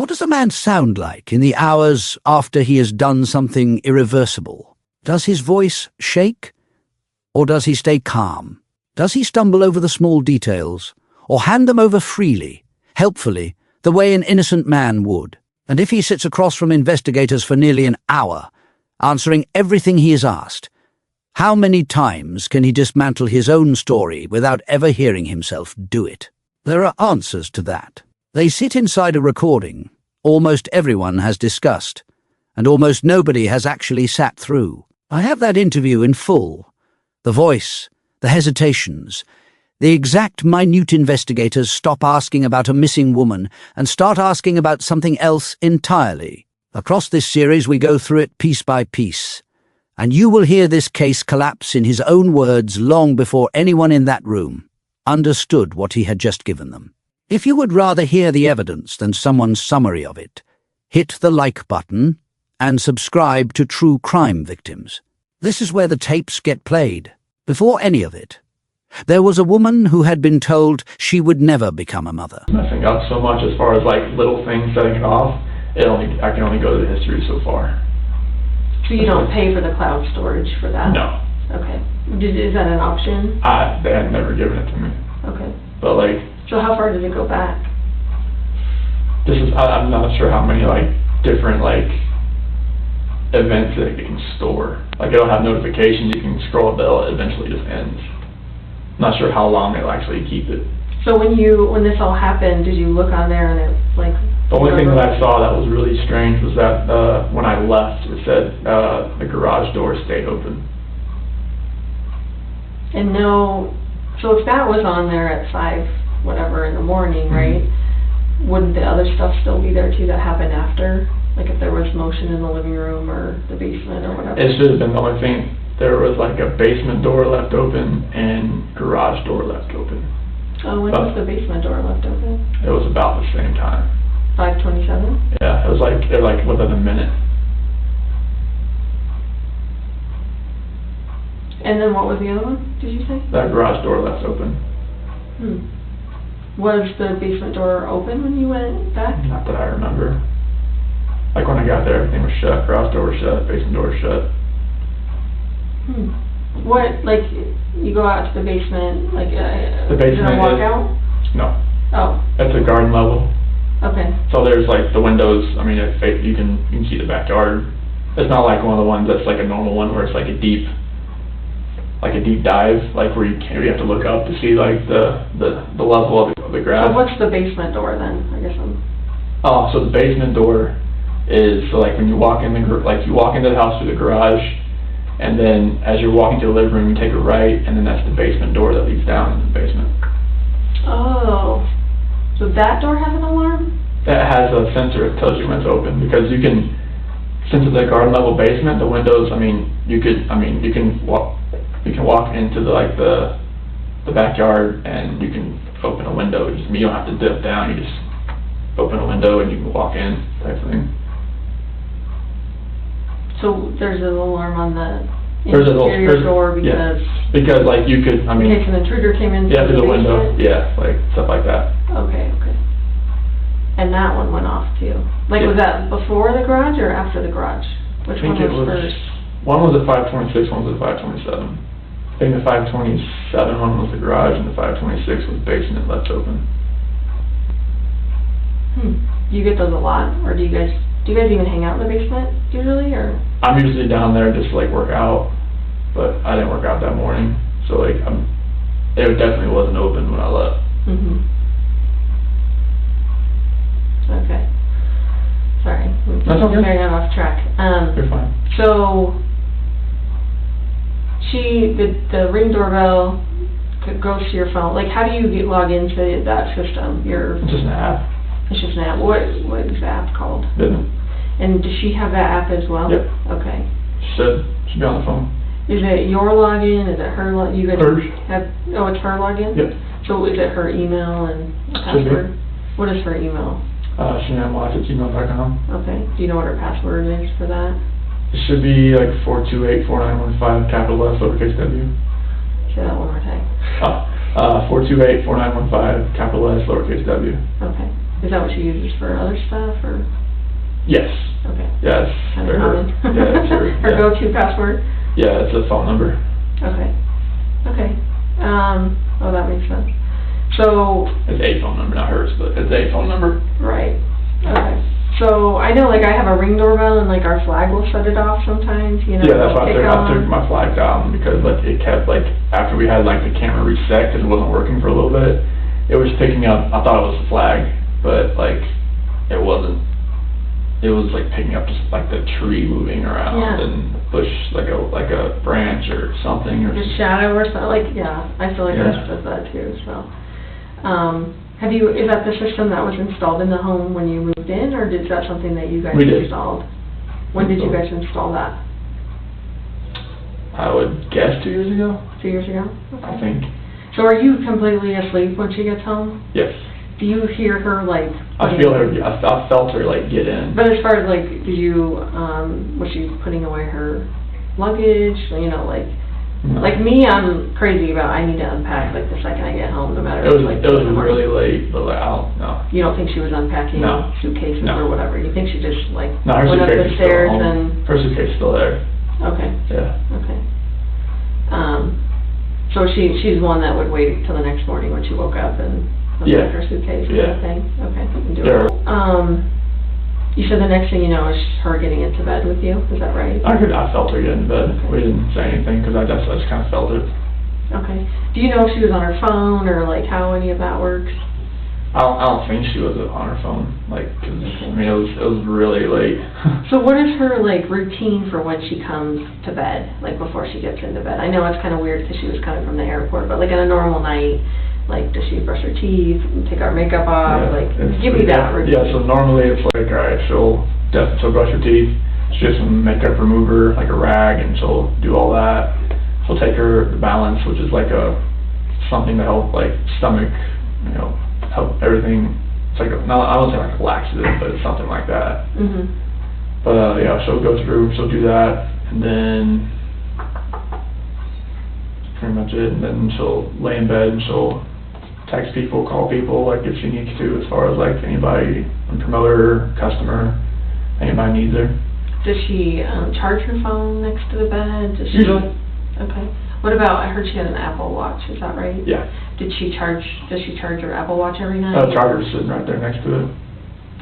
What does a man sound like in the hours after he has done something irreversible? Does his voice shake? Or does he stay calm? Does he stumble over the small details? Or hand them over freely, helpfully, the way an innocent man would? And if he sits across from investigators for nearly an hour, answering everything he is asked, how many times can he dismantle his own story without ever hearing himself do it? There are answers to that. They sit inside a recording almost everyone has discussed, and almost nobody has actually sat through. I have that interview in full. The voice, the hesitations, the exact minute investigators stop asking about a missing woman and start asking about something else entirely. Across this series we go through it piece by piece, and you will hear this case collapse in his own words long before anyone in that room understood what he had just given them. If you would rather hear the evidence than someone's summary of it, hit the like button and subscribe to True Crime Victims. This is where the tapes get played. Before any of it, there was a woman who had been told she would never become a mother. Messing up so much as far as like little things setting it off, I can only go to the history so far. So you don't pay for the cloud storage for that? No. Okay. Is that an option? They had never given it to me. Okay. But like... So how far does it go back? I'm not sure how many like different like events that it can store. Like it'll have notifications, you can scroll, but it eventually just ends. Not sure how long it'll actually keep it. So when this all happened, did you look on there and it like... The only thing that I saw that was really strange was that when I left, it said the garage door stayed open. And no, so if that was on there at 5 whatever in the morning, right? Wouldn't the other stuff still be there too that happened after? Like if there was motion in the living room or the basement or whatever? It should have been the only thing. There was like a basement door left open and garage door left open. Oh, when was the basement door left open? It was about the same time. 5:27? Yeah, it was like within a minute. And then what was the other one, did you say? That garage door left open. Was the basement door open when you went back? Not that I remember. Like when I got there, everything was shut. Garage door was shut, basement door was shut. What, like, you go out to the basement, like, the basement is it a walkout? No. Oh. It's a garden level. Okay. So there's like the windows, I mean, you can see the backyard. It's not like one of the ones that's like a normal one where it's like a deep dive, like where you have to look up to see like the level of the grass. So what's the basement door then? I guess Oh, so the basement door is so like when you walk in you walk into the house through the garage, and then as you're walking to the living room, you take a right, and then that's the basement door that leads down into the basement. Oh, so that door has an alarm? That has a sensor that tells you when it's open, because you can, since it's a garden level basement, the windows, you can walk into the backyard and you can open a window. You don't have to dip down, you just open a window and you can walk in, type of thing. So there's an alarm on the interior door because... Yeah, because like you could, in case an intruder came in through the window, basement? yeah, like stuff like that. Okay. And that one went off too. Like, was that before the garage or after the garage? Which one was first? One was at 526, one was at 527. I think the 527 one was the garage, and the 526 was the basement left open. Do you get those a lot, or do you guys even hang out in the basement usually, or? I'm usually down there just to like work out, but I didn't work out that morning, so like it definitely wasn't open when I left. Okay. Sorry. That's okay. Very off track. You're fine. So the Ring doorbell goes to your phone. Like, how do you log into that system? It's just an app. It's just an app. What is the app called? Vivint. And does she have that app as well? Yep. Okay. Should be on the phone. Is it your login? Is it her login? You guys Hers. Oh, it's her login? Yep. So is it her email and password? What is her email? Shanann Watts at gmail.com. Okay. Do you know what her password is for that? It should be like 428-4915, capital S, lowercase w. Say that one more time. 428-4915, capital S, lowercase w. Okay. Is that what she uses for other stuff, or? Yes. Okay. Yes. Kind of common. Yeah, sure. Her Yeah. go-to password? Yeah, it's a phone number. Okay. Okay. Oh, that makes sense. So. It's a phone number, not hers, but it's a phone number. Right. Okay. So I know, like, I have a Ring doorbell, and like our flag will shut it off sometimes, you know. Yeah, that's why I it'll took my flag down, because like it kept like, after we had like the camera reset, because it wasn't working for a little bit, it was picking up, I thought it was the flag, but like, it wasn't. It was like picking up just like the tree moving around Yeah. and bush, like a branch or something, or Like a shadow or something, like, yeah, I feel like Yeah. that does that too, so. Is that the system that was installed in the home when you moved in, or is that something that you guys We did. installed? When did you guys install that? I would guess 2 years ago, 2 years ago? I think. So are you completely asleep when she gets home? Yes. Do you hear her, like? I feel her, I felt her like get in. But as far as like, did you, was she putting away her luggage, you know, like? No. Like me, I'm crazy about, I need to unpack like the second I get home, no matter. It was, like, it was really late, but like, I don't know. You don't think she was unpacking No. suitcases No. or whatever? You think she just like No, her went up suitcase the is still stairs home. and? Her suitcase is still there. Okay, Yeah. okay. So she's the one that would wait till the next morning when she woke up and Yeah. unpack her suitcase and Yeah. everything? Okay, and do Yeah. it. You said the next thing you know is her getting into bed with you, is that right? I felt her get in bed. We didn't say anything, because I just kind of felt it. Okay. Do you know if she was on her phone, or like how any of that works? I don't think she was on her phone, like, 'cause, I mean, it was really late. So what is her, like, routine for when she comes to bed, like, before she gets into bed? I know it's kind of weird because she was coming from the airport, but, like, on a normal night, like, does she brush her teeth, take her makeup off, Yeah, like, it's- give me that routine. Yeah, so normally it's like, alright, she'll brush her teeth, she'll get some makeup remover, like a rag, and she'll do all that. She'll take her balance, which is like something to help, like, stomach, you know, help everything. It's like I don't say like a laxative, but it's something like that. Mm-hmm. But yeah, she'll go through, she'll do that, and then that's pretty much it. And then she'll lay in bed and she'll text people, call people, like if she needs to, as far as like anybody, a promoter, customer, anybody needs her. Does she charge her phone next to the bed? Does she? Usually. Okay. What about, I heard she had an Apple Watch, is that right? Yeah. Does she charge her Apple Watch every night? Charger's sitting right there next to it.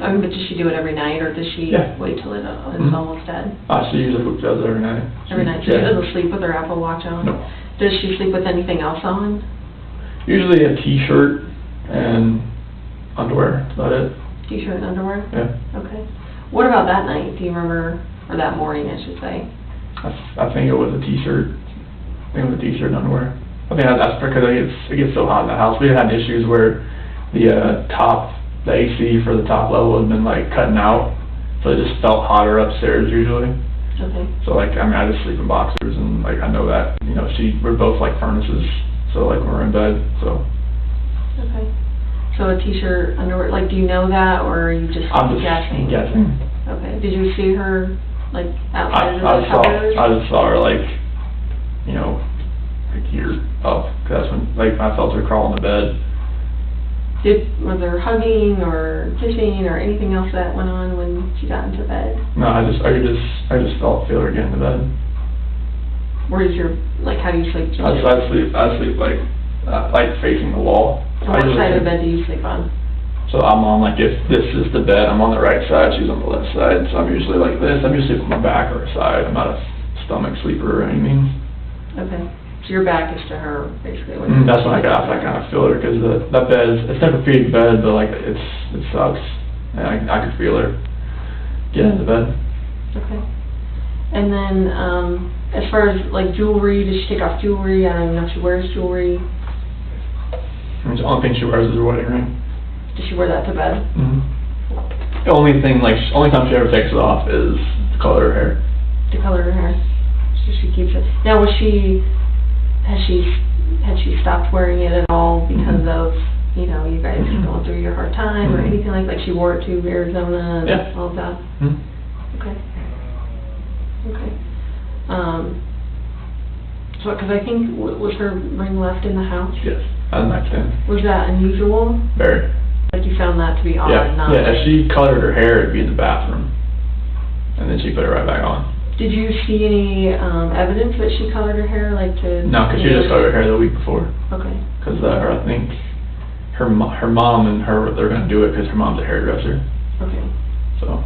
I mean, but does she do it every night, or does she Yeah. wait till it's Mhm. almost dead? She usually does it every night. Every night? So she doesn't sleep with her Apple Watch on? No. Does she sleep with anything else on? Usually a t-shirt and underwear, that's about it. T-shirt and underwear? Yeah. Okay. What about that night? Do you remember, or that morning, I should say? I think it was a t-shirt. I think it was a t-shirt and underwear. I think that's because it gets so hot in the house. We had issues where the AC for the top level has been like cutting out, so it just felt hotter upstairs usually. Okay. So like, I mean, I just sleep in boxers, and like, I know that, you know, we're both like furnaces, so like when we're in bed, so. Okay. So a t-shirt, underwear, like, do you know that, or are you just I'm just guessing? guessing. Okay. Did you see her, like, outside of the covers? I just saw her like, you know, like here up, 'cause that's when, like, I felt her crawl in the bed. Was there hugging or kissing or anything else that went on when she got into bed? No, I just feel her get into bed. Where's your, like, how do you sleep? I sleep like facing the wall. And what side of the bed do you sleep on? So I'm on, like, if this is the bed, I'm on the right side, she's on the left side, so I'm usually like this. I'm usually on my back or side. I'm not a stomach sleeper or anything. Okay. So your back is to her, basically. When That's when I kind of feel her, because that bed it's never big bed, but like it sucks, and I could feel her get into bed. Okay. And then, as far as like jewelry, does she take off jewelry? I don't even know if she wears jewelry. The only thing she wears is her wedding ring. Does she wear that to bed? Mm-hmm. The only time she ever takes it off is to color her hair. To color her hair. So she keeps it. Now, had she stopped wearing it at all because of, you know, you guys going through your hard time or anything like she wore it to Arizona and all of that? Mm-hmm. Okay. Okay. So, because I think, was her ring left in the house? Yes, on the nightstand. Was that unusual? Very. Like you found that to be odd, Yeah, not yeah, if like- she colored her hair, it'd be in the bathroom. And then she put it right back on. Did you see any, evidence that she colored her hair, like to? No, because she just colored her hair the week before. Okay. Because I think her mom and her, they're going to do it because her mom's a hairdresser. Okay. So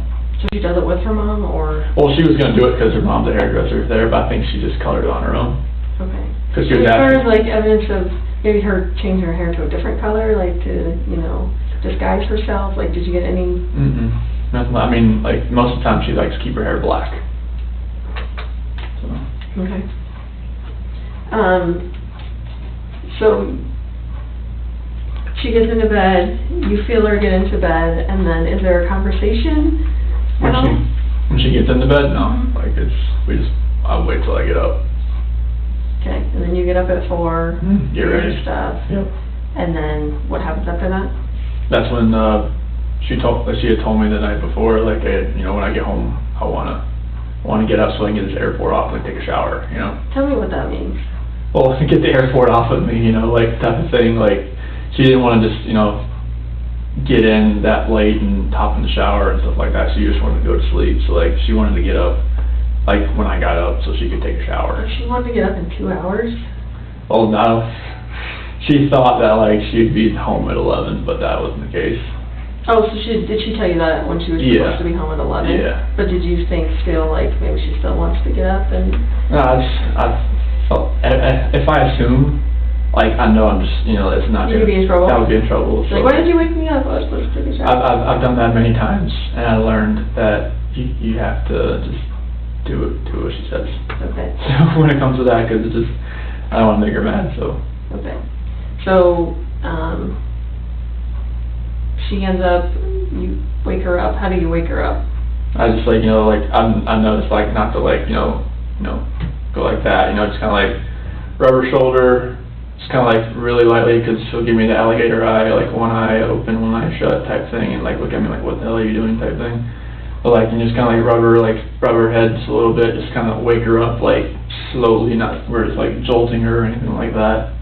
she does it with her mom, or? Well, she was going to do it because her mom's a hairdresser there, but I think she just colored it on her own. Okay. Because she was As far as asking. like evidence of maybe her changing her hair to a different color, like to, disguise herself, like did you get any? Nothing. I mean, like most of the time she likes to keep her hair black. So. Okay. So she gets into bed, you feel her get into bed, and then is there a conversation at all? When she gets into bed, no. Like I wait till I get up. Okay, and then you get up at 4, Get do ready. your stuff, Yep. and then what happens after that? That's when she had told me the night before, like, hey, when I get home, I wanna get up so I can get this airport off, like take a shower, Tell me what that means. Well, to get the airport off of me, like type of thing. Like she didn't want to just get in that late and hop in the shower and stuff like that. She just wanted to go to sleep. So like she wanted to get up like when I got up so she could take a shower. She wanted to get up in 2 hours? Well, no. She thought that like she'd be home at 11, but that wasn't the case. Oh, so did she tell you that when she was Yeah. supposed to be home at 11? Yeah. But did you think still, like, maybe she still wants to get up and? No, if I assume, like, I know I'm just, it's not You'd be in trouble? I would be in trouble. So. Like, why did you wake me up? I was supposed to take a shower. I've done that many times, and I learned that you have to just do what she says. Okay. So when it comes to that, because I don't want to make her mad, so. Okay. So, she ends up, you wake her up. How do you wake her up? I just like, I noticed like not to like, go like that, just kind of like rub her shoulder, just kind of like really lightly, because she'll give me the alligator eye, like one eye open, one eye shut type thing, and like look at me like, what the hell are you doing type thing. But like, and just kind of like rub her head just a little bit, just kind of wake her up like slowly, not where it's like jolting her or anything like that,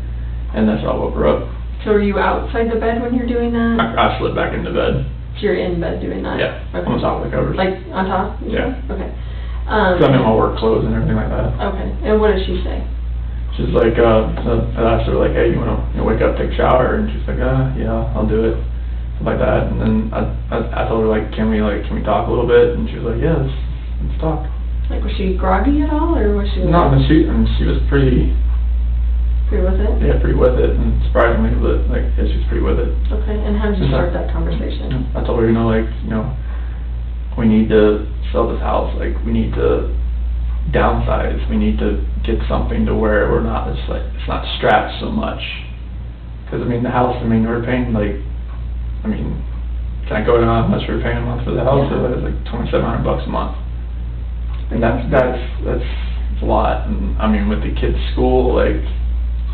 and that's how I woke her up. So are you outside the bed when you're doing that? I slid back into bed. So you're in bed doing that? Yeah, Okay. on top of the covers. Like, on top? Yeah. Okay. Cause I'm in my work clothes and everything like that. Okay, and what did she say? She's like, I asked her like, hey, you wanna wake up, take a shower? And she's like, yeah, I'll do it, stuff like that. And then I told her like, can we talk a little bit? And she was like, yeah, let's talk. Like, was she groggy at all, or was she? No, she was pretty. Pretty with it? Yeah, pretty with it, and surprisingly, but like, yeah, she was pretty with it. Okay, and how did you start that conversation? I told her, we need to sell this house, like, we need to downsize, we need to get something to where we're not, it's not strapped so much. Cause the house, we're paying like, can I go down how much we're paying a month for the house? Yeah. It was like $2,700 a month. And that's a lot, and with the kids' school, like,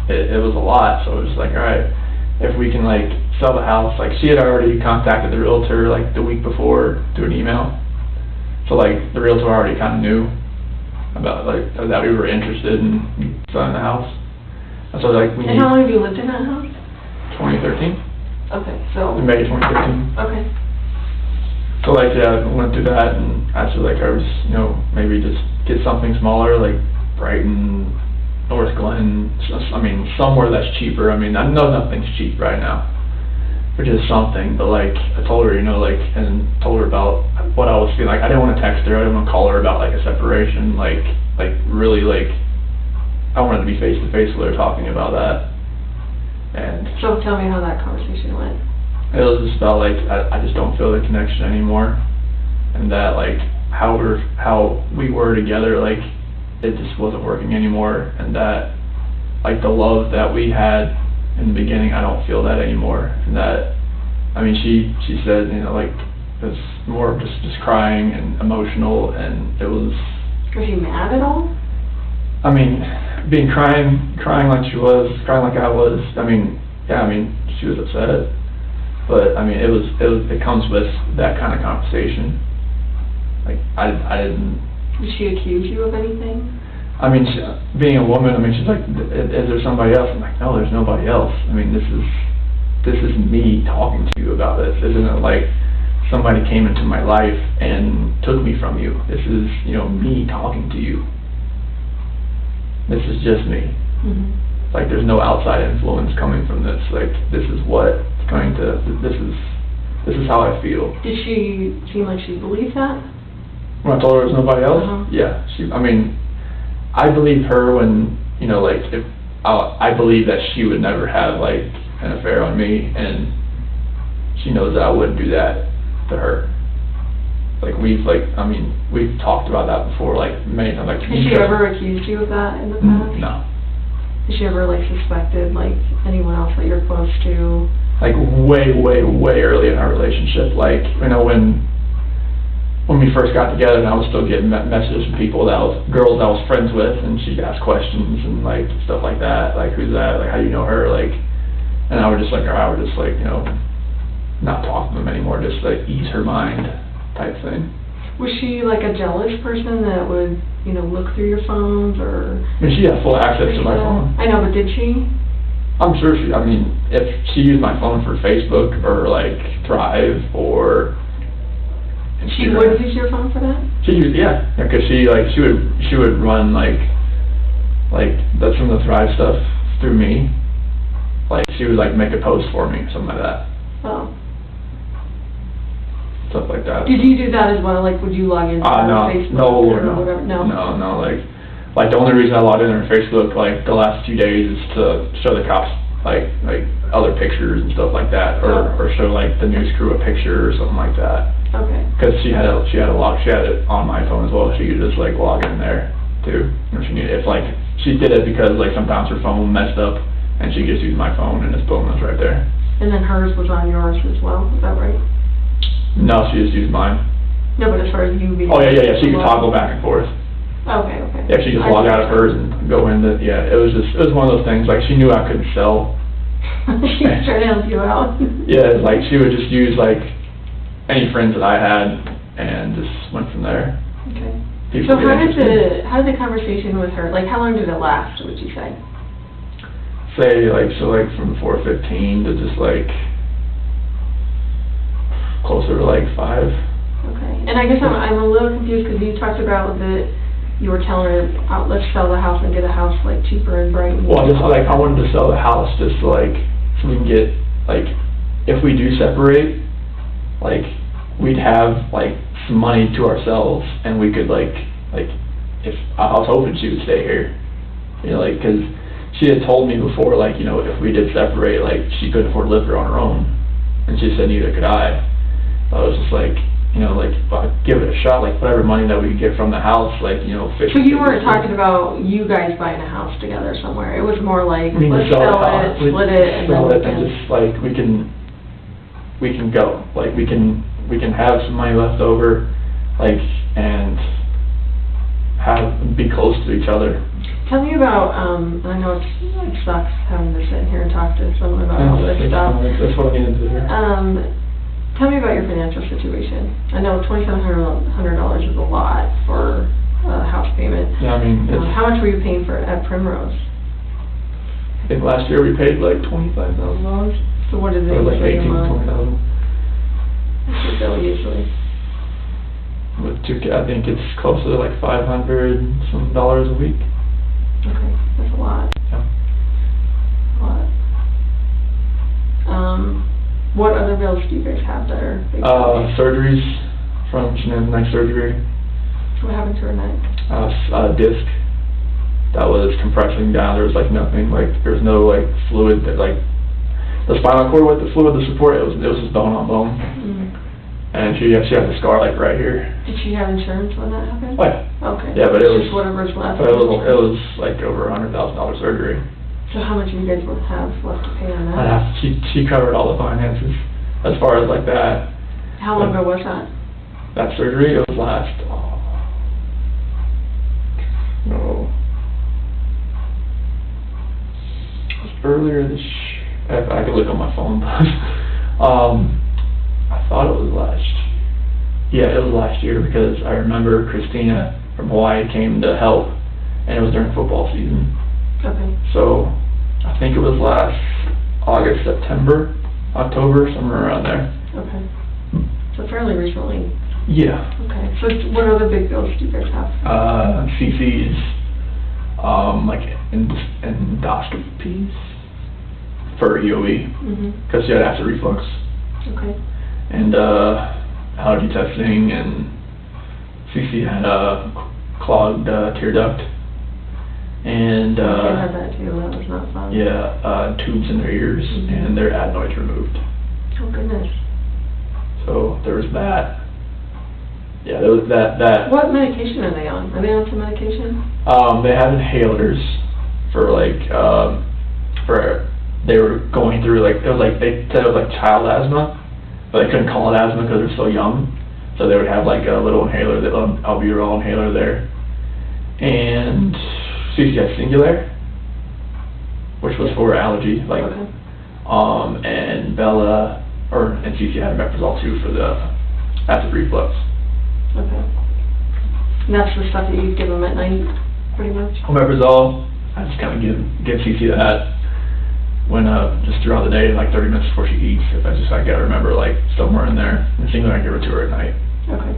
it was a lot, so it was like, alright, if we can like sell the house, like she had already contacted the realtor like the week before through an email. So like the realtor already kinda knew about like that we were interested in selling the house. And so like And how long have you lived in that house? 2013. Okay, so. In May 2013. Okay. So like, yeah, I went through that, and actually like I was, maybe just get something smaller, like Brighton, North Glen, somewhere that's cheaper. I know nothing's cheap right now, which is something, but like, I told her, and told her about what I was feeling. Like, I didn't want to text her, I didn't want to call her about like a separation, like really like, I wanted to be face to face with her talking about that. And So tell me how that conversation went. it was just about like, I just don't feel the connection anymore, and that like, how we were together, like, it just wasn't working anymore, and that like the love that we had in the beginning, I don't feel that anymore. And that, she said, like, it was more of just crying and emotional, and it was. Was she mad at all? Crying like she was, crying like I was. She was upset, but it comes with that kind of conversation. Like, I didn't. Did she accuse you of anything? Being a woman, she's like, is there somebody else? I'm like, no, there's nobody else. This this is me talking to you about this. This isn't like somebody came into my life and took me from you. This is, you know, me talking to you. This is just me. Mm-hmm. Like, there's no outside influence coming from this. Like, this is what's going to, this is how I feel. Did she seem like she believed that? When I told her there was nobody else? Uh-huh. Yeah. I mean, I believe her when, you know, like, if, I believe that she would never have, like, an affair on me, and she knows that I wouldn't do that to her. Like, we've talked about that before, like, many times. Like, has she ever accused you of that in the past? No. Has she ever, like, suspected, like, anyone else that you're close to? Like, way, way, way early in our relationship. Like, you know, when we first got together, and I was still getting messages from people girls that I was friends with, and she'd ask questions and, like, stuff like that. Like, who's that? Like, how do you know her? Like, and I would just, like, you know, not talk to them anymore, just, like, ease her mind type thing. Was she, like, a jealous person that would, you know, look through your phones, or? I mean, she had full access to my phone. I know, but did she? I'm sure if she used my phone for Facebook, or, like, Thrive, or Instagram. She would use your phone for that? Yeah, because she would run, like, some of the Thrive stuff through me. Like, she would, like, make a post for me, something like that. Oh. Stuff like that. Did you do that as well? Like, would you log into Facebook or whatever? No. No, like, the only reason I logged in on Facebook, like, the last few days is to show the cops, like other pictures and stuff like that, or show, like, the news crew a picture or something like that. Okay. Because she had it on my phone as well. She could just, like, log in there too. If she needed, she did it because, like, sometimes her phone messed up, and she just used my phone, and it's boom, it's right there. And then hers was on yours as well, is that right? No, she just used mine. No, but as far as you being... Oh, yeah, she could toggle back and forth. Okay. Yeah, she just log out of hers and go into, it was one of those things, like, she knew I couldn't sell. She was trying to help you out. Yeah, like, she would just use, like, any friends that I had, and just went from there. Okay. People So how did the conversation with her, like, how long did it last, would you say? Say, like, from 4:15 to just, like, closer to, like, 5. Okay. And I guess I'm a little confused, because you talked about that you were telling her, let's sell the house and get a house, like, cheaper in Brighton. Well, just, like, I wanted to sell the house just to, like, so we can get, like, if we do separate, like, we'd have, like, some money to ourselves, and we could, like, if I was hoping she would stay here, you know, like, because she had told me before, like, you know, if we did separate, like, she couldn't afford to live here on her own, and she said neither could I. I was just like, you know, like, give it a shot, like, whatever money that we could get from the house, like, you know, So you weren't talking about you guys buying a house together somewhere, it was more like, let's sell it, split it, and then we can... just, like, we can go, like, we can have some money left over, like, and be close to each other. Tell me about, I know it sucks having to sit here and talk to someone about all this stuff. That's what I needed to do here. Tell me about your financial situation. I know $2,700 is a lot for a house payment. Yeah, I mean, how much were you paying at Primrose? I think last year we paid like $25,000. So what is it? Or like usually a 18, month? 20,000. What's your bill usually? With 2K, I think it's closer to like $500 some dollars a week. Okay, that's a lot. Yeah. A lot. What other bills do you guys have that are big? Surgeries from Shannann's neck surgery. What happened to her neck? Disc that was compressing down. There was like nothing, like there was no like fluid that like the spinal cord with the fluid, the support. It was just bone on bone. Mm. And she had a scar like right here. Did she have insurance when that happened? Oh, yeah. Okay. Yeah, but it was just whatever's left. But it was like over $100,000 surgery. So how much do you guys have left to pay on that? She covered all the finances as far as like that. How long ago was that? That surgery, it was last. No. It was earlier this. I could look on my phone, but I thought it was last. Yeah, it was last year because I remember Christina from Hawaii came to help, and it was during football season. Okay. So I think it was last August, September October, somewhere around there. Okay. So fairly recently. Yeah. Okay. So what other big bills do you guys have? CC's, like endoscopies for EOE, because she had acid reflux. Okay. And allergy testing, and CC had a clogged tear duct. And I had that too, that was not fun. yeah, tubes in their ears, and their adenoids removed. Oh goodness. So there was that. Yeah, there was that. What medication are they on? Are they on some medication? They had inhalers for like, they were going through like, it was like, they said it was like child asthma, but they couldn't call it asthma because they're so young. So they would have like a little inhaler, the albuterol inhaler there. And CC had Singular, which was for allergy, like, Okay. and Bella, and CC had Omeprazole too for the acid reflux. Okay. And that's the stuff that you give them at night, pretty much? Omeprazole, I just kind of give CC that when, just throughout the day, like 30 minutes before she eats, if I gotta remember, like, somewhere in there. And Singular, I give it to her at night. Okay,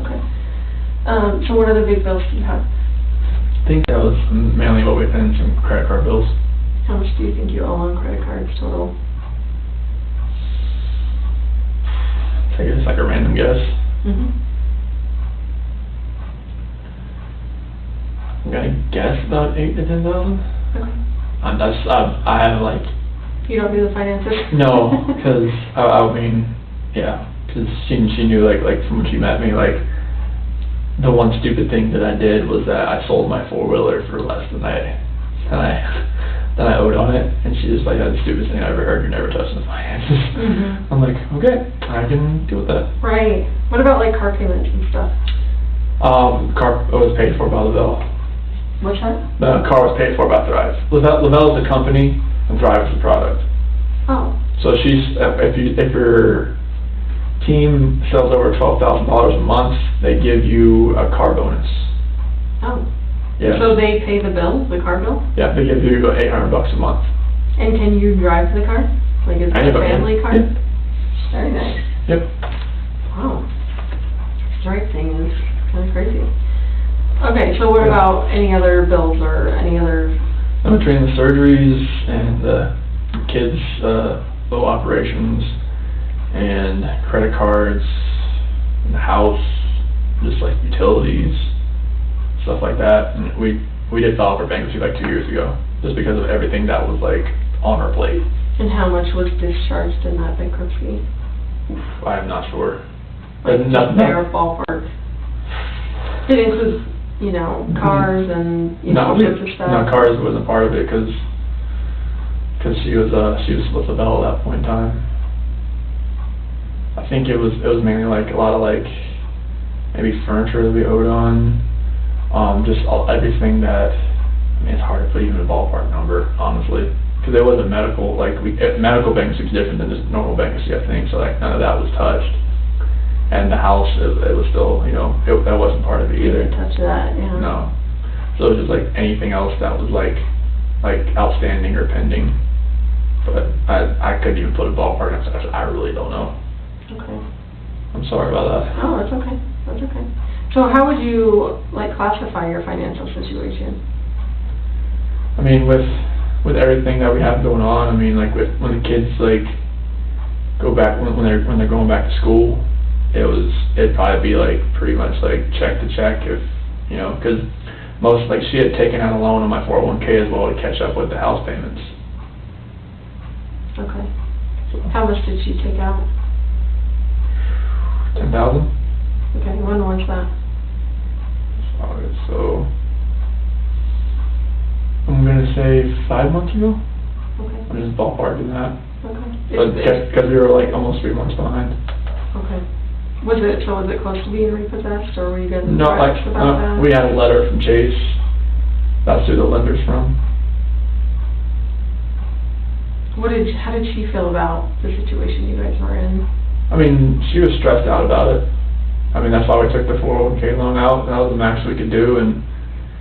okay. So what other big bills do you have? I think that was mainly what we, and some credit card bills. How much do you think you owe on credit cards total? I guess like a random guess. I'm gonna guess about 8,000 to 10,000. Okay. I have like, You don't do the finances? no, because I mean, yeah, because she knew like from when she met me, like the one stupid thing that I did was that I sold my 4-wheeler for less than I owed on it, and she just like, that's the stupidest thing I ever heard. You're never touching the finances. I'm like, okay, I can deal with that. Right. What about like car payments and stuff? Car was paid for by Lavelle. What's that? The car was paid for by Thrive. Lavelle is the company, and Thrive is the product. Oh. So she's, if your team sells over $12,000 a month, they give you a car bonus. Oh. Yeah. So they pay the bill, the car bill? Yeah, they give you $800 a month. And can you drive the car? Like, is it a family car? Yep. Very nice. Yep. Wow. Strike thing is kind of crazy. Okay, so what about any other bills or any other? I'm between the surgeries and the kids' little operations and credit cards and the house, just like utilities, stuff like that. And we did file for bankruptcy like 2 years ago, just because of everything that was like on our plate. And how much was discharged in that bankruptcy? I am not sure. Like, Nothing. fair ballpark. It includes, you know, cars and, you know, all sorts of stuff? No, cars wasn't part of it, because she was with Lavelle at that point in time. I think it was mainly like a lot of like maybe furniture that we owed on, just everything that, I mean, it's hard to put even a ballpark number, honestly, because it wasn't medical. Like medical bankruptcy is different than just normal bankruptcy, I think. So like none of that was touched, and the house it was still, you know, that wasn't part of it either. You didn't touch that, yeah. No, so it was just like anything else that was like outstanding or pending. But I couldn't even put a ballpark on it. I really don't know. Okay. I'm sorry about that. Oh, that's okay. That's okay. So how would you, like, classify your financial situation? I mean, with everything that we have going on, I mean, like when the kids like go back when they're going back to school, it'd probably be like pretty much like check to check, if you know, because most, like, she had taken out a loan on my 401k as well to catch up with the house payments. Okay. How much did she take out? 10,000. Okay, when was that? So I'm gonna say 5 months ago. Okay. I'm just ballparking that. Okay. Because we were like almost 3 months behind. Okay. Was it close to being repossessed, or were you guys No, like, embarrassed about that? we had a letter from Chase. That's who the lender's from. How did she feel about the situation you guys were in? I mean, she was stressed out about it. I mean, that's why we took the 401k loan out. That was the max we could do, and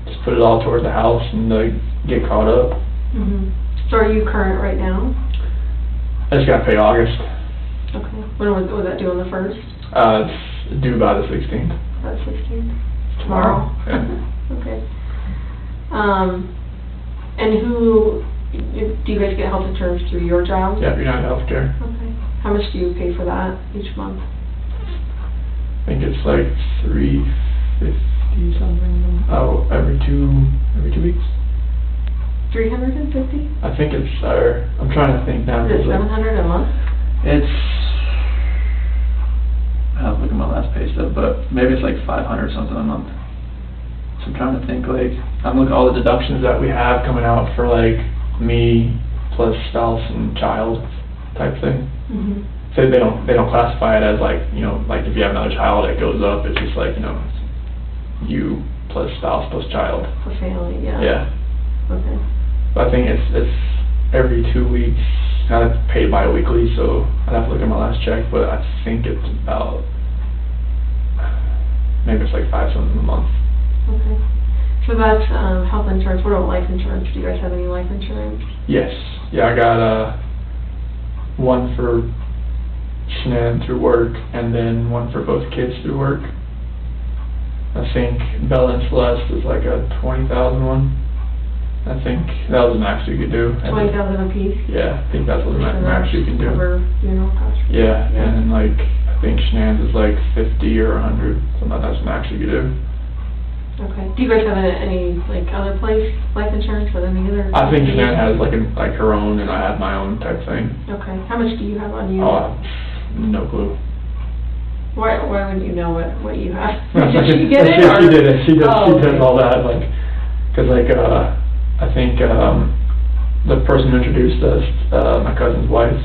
just put it all towards the house and get caught up. So are you current right now? I just gotta pay August. Okay. When was that due on the 1st? It's due by the 16th. By the 16th? Tomorrow? Yeah. Okay. And do you guys get health insurance through your job? Yeah, United Healthcare. Okay. How much do you pay for that each month? I think it's like $350 something. Oh, every two weeks. 350? I think it's, I'm trying to think now. Is it 700 a month? It's, I have to look at my last pay stub, but maybe it's like 500 something a month. So I'm trying to think, like, I'm looking at all the deductions that we have coming out for like me plus spouse and child type thing. Mm-hmm. So they don't classify it as like, you know, like if you have another child, it goes up. It's just like, you know, you plus spouse plus child. For family, yeah. Yeah. Okay. But I think it's every 2 weeks. I pay bi-weekly, so I'd have to look at my last check, but I think it's about, maybe it's like $5 something a month. Okay. So that's health insurance. What about life insurance? Do you guys have any life insurance? Yes. Yeah, I got one for Shanann through work, and then one for both kids through work. I think Bella and Celeste is like a 20,000 one. I think that was the max you could do. 20,000 a piece? Yeah, I think that's what the max you can do. Cover funeral costs? Yeah, and like, I think Shanann's is like 50 or 100, so that's the max you could do. Okay. Do you guys have any like other place life insurance with any other? I think Shanann has like her own, and I have my own type thing. Okay. How much do you have on you? Oh, no clue. Why wouldn't you know what you have? Did she get it? She did it. She Oh, does all that, like, cause like I think the person who introduced us, my cousin's wife,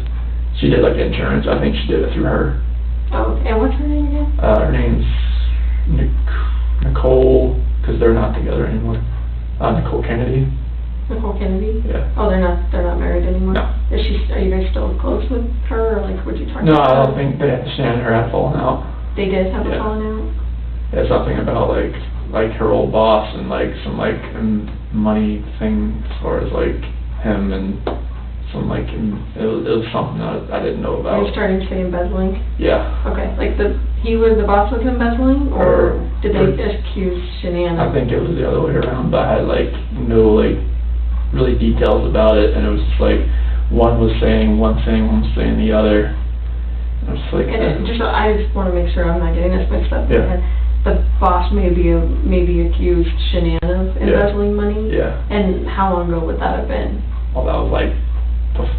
she did like insurance. I think she did it through her. Oh, and what's her name again? Her name's Nicole, because they're not together anymore. Nicole Kennedy. Nicole Kennedy? Yeah. Oh, they're not married anymore? No. Are you guys still close with her, or like, would you talk No, about I her? don't think Shanann and her had fallen out. They did have a Yeah. falling out? Yeah, something about like her old boss and like some like money thing as far as like him and some like, it was something that I didn't know Are you about. starting to say embezzling? Yeah. Okay, like the boss was embezzling, or did they accuse Shanann? I think it was the other way around, but I had like no like really details about it, and it was just like one was saying one thing, one was saying the other. And I was just like, And I just want to make sure I'm not getting this mixed up. Yeah. The boss maybe accused Shanann of embezzling money? Yeah. And how long ago would that have been? Well, that was like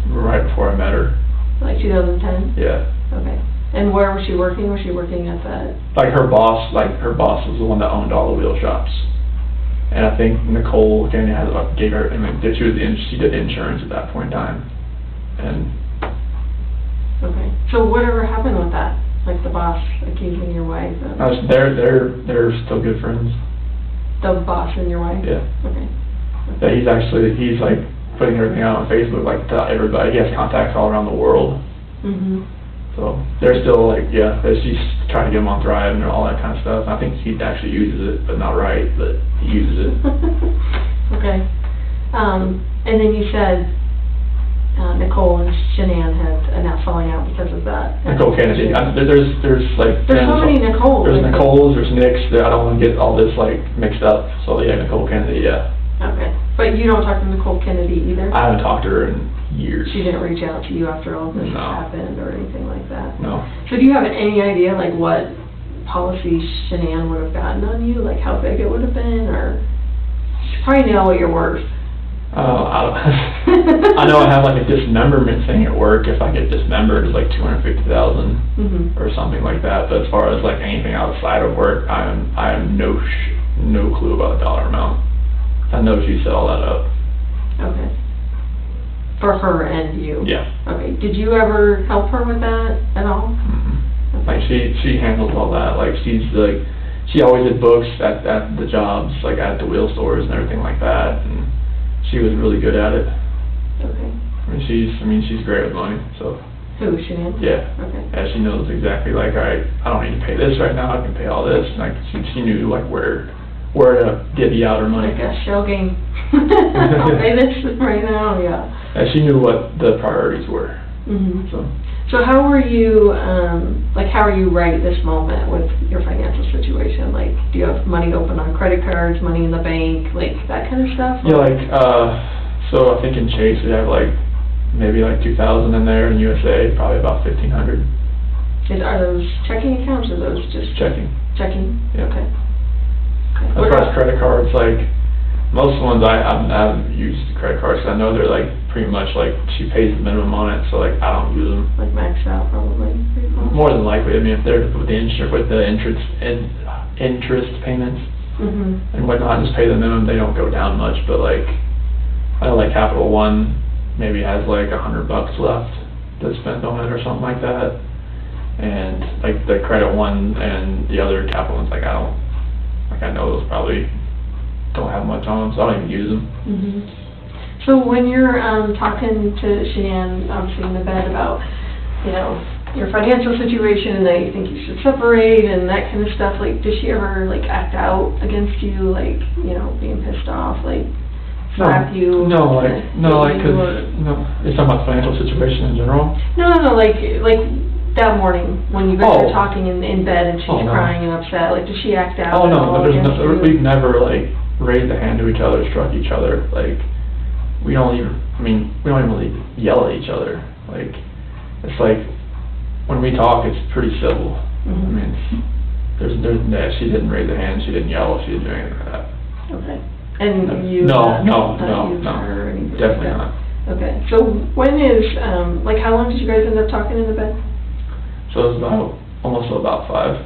right before I met her. Like 2010? Yeah. Okay. And where was she working? Was she working at that? Like her boss was the one that owned all the wheel shops. And I think Nicole Kennedy gave her, she did insurance at that point in time. And Okay. So whatever happened with that? Like the boss accusing your wife of... they're still good friends. The boss and your wife? Yeah. Okay. Yeah, he's like putting everything out on Facebook, like to everybody. He has contacts all around the world. Mm-hmm. So they're still like, yeah, she's trying to get him on Thrive and all that kind of stuff. I think he actually uses it, but not right, but he uses it. Okay. And then you said Nicole and Shanann had now falling out because of that. Nicole Kennedy. There's like... There's so many Nicoles. There's Nicole's, there's Nick's. I don't want to get all this like mixed up. So yeah, Nicole Kennedy, yeah. Okay. But you don't talk to Nicole Kennedy either? I haven't talked to her in years. She didn't reach out to you after all this No. happened or anything like that? No. So do you have any idea like what policy Shanann would have gotten on you? Like how big it would have been, or you probably know what you're worth. I know I have like a dismemberment thing at work. If I get dismembered, it's like $250,000 or something like that. But as far as like anything outside of work, I have no clue about the dollar amount. I know she set all that up. Okay. For her and you? Yeah. Okay. Did you ever help her with that at all? Mm-hmm. Like she handles all that. Like she always did books at the jobs, like at the wheel stores and everything like that. And she was really good at it. Okay. I mean she's great with money. So. Who, Shanann? Yeah. Okay. Yeah, she knows exactly like, all right, I don't need to pay this right now. I can pay all this. And like she knew like where to divvy out her money. Like a shell game. I'll pay this right now, yeah. And she knew what the priorities were. Mhm. So, So how are you, how are you right this moment with your financial situation? Like, do you have money open on credit cards, money in the bank, like that kind of stuff? yeah, like, so I think in Chase we have like, maybe like 2,000 in there, in USA, probably about 1,500 Are those checking accounts or those just? checking. Checking? Yeah. Okay. As What far as about- credit cards, like, most of the ones I haven't used credit cards, 'cause I know they're like, pretty much like, she pays the minimum on it, so like, I don't use them. Like maxed out probably? pretty close? More than likely, I mean, if they're with the interest payments Mhm. and whatnot, just pay the minimum, they don't go down much, but like, I know like Capital One maybe has like $100 left to spend on it or something like that. And like the Credit One and the other Capital Ones, like I know those probably don't have much on them, so I don't even use them. Mhm. So when you're talking to Shanann, obviously in the bed about, your financial situation and that you think you should separate and that kind of stuff, like, does she ever like act out against you, like, being pissed off, like slap you? No, hit you, cause, or- no, it's talking about financial situation in general. No, like that morning when you guys Oh. were talking in bed and she's Oh, no. crying and upset, like, does she act out Oh, at no, all there's against you? we've never like raised a hand to each other, struck each other, like, we don't even really yell at each other, like, it's like, when we talk, it's pretty civil. I Mhm. mean, she didn't raise a hand, she didn't yell, she didn't do anything like that. Okay. And you? No, not no, use her or anything like definitely that? not. Okay, so when is, how long did you guys end up talking in the bed? So it was almost about 5.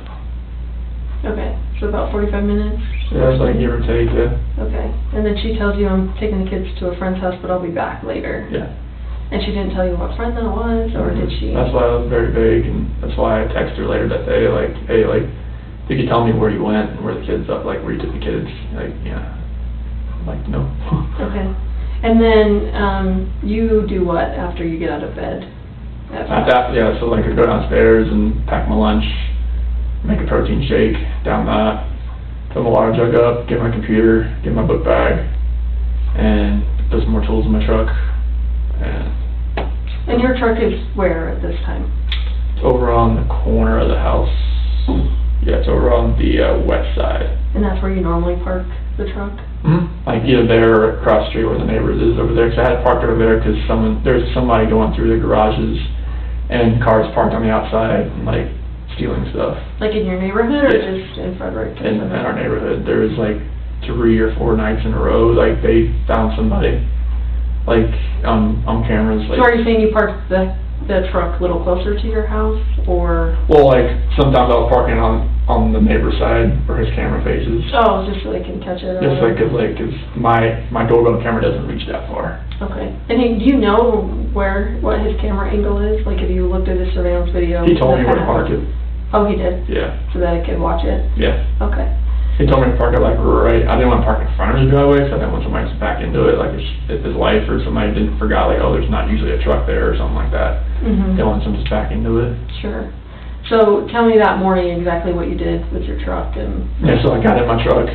Okay, so about 45 minutes? Yeah, it was like give or take, yeah. Okay, and then she tells you, I'm taking the kids to a friend's house, but I'll be back later. Yeah. And she didn't tell you what friend that was, or did she? That's why I was very vague, and that's why I texted her later that day, like, hey, like, if you could tell me where you went, and where the kids up, like, where you took the kids, like, yeah, I'd like to know. Okay, and then, you do what after you get out of bed? Yeah, so like I go downstairs and pack my lunch, make a protein shake, down that, fill my water jug up, get my computer, get my book bag, and put some more tools in my truck, And your truck is where at this time? it's over on the corner of the house. Yeah, it's over on the west side. And that's where you normally park the truck? Like either there or across the street where the neighbors is over there, 'cause I had it parked over there because there's somebody going through the garages and cars parked on the outside and like stealing stuff. Like in your neighborhood, or Yeah. just in Frederick? In our neighborhood, there was like 3 or 4 nights in a row, like they found somebody, like on cameras, like. So are you saying you parked the truck a little closer to your house, or? Well, like sometimes I was parking on the neighbor's side where his camera faces. Oh, just so they can catch it? or Just like, whatever. 'cause my doorbell camera doesn't reach that far. Okay. And do you know what his camera angle is? Like, if you looked at his surveillance video? He told me where to park it. Oh, he did? Yeah, So that it could watch it? yeah. Okay. He told me to park it like right, I didn't want to park in front of the driveway, so I didn't want somebody to back into it, like if his wife or somebody didn't forgot, like, oh, there's not usually a truck there or something like that. Mm-hmm. Didn't want someone to back into it. Sure. So tell me that morning exactly what you did with your truck and... Yeah, so I got in my truck,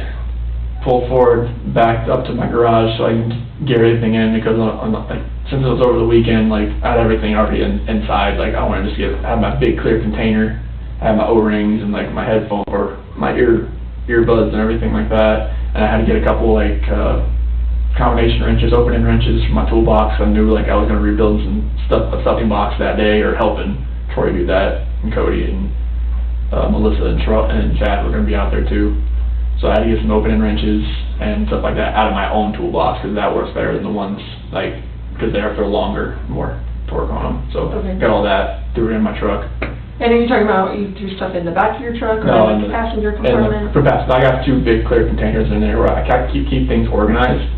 pulled forward, backed up to my garage so I can get everything in, because like, since it was over the weekend, like, I had everything already inside, like, I wanted to just have my big clear container, I had my O-rings and like my headphone, or my earbuds and everything like that, and I had to get a couple like combination wrenches, opening wrenches from my toolbox. I knew like I was going to rebuild a stuffing box that day, or helping Troy do that, and Cody and Melissa and Chad were going to be out there too. So I had to get some opening wrenches and stuff like that out of my own toolbox, because that works better than the ones, like, because they're longer, more torque on them. So Okay. got all that, threw it in my truck. And are you talking about, you do stuff in the back of your truck, or No, in the passenger And compartment? for passenger, I got 2 big clear containers in there where I keep things organized.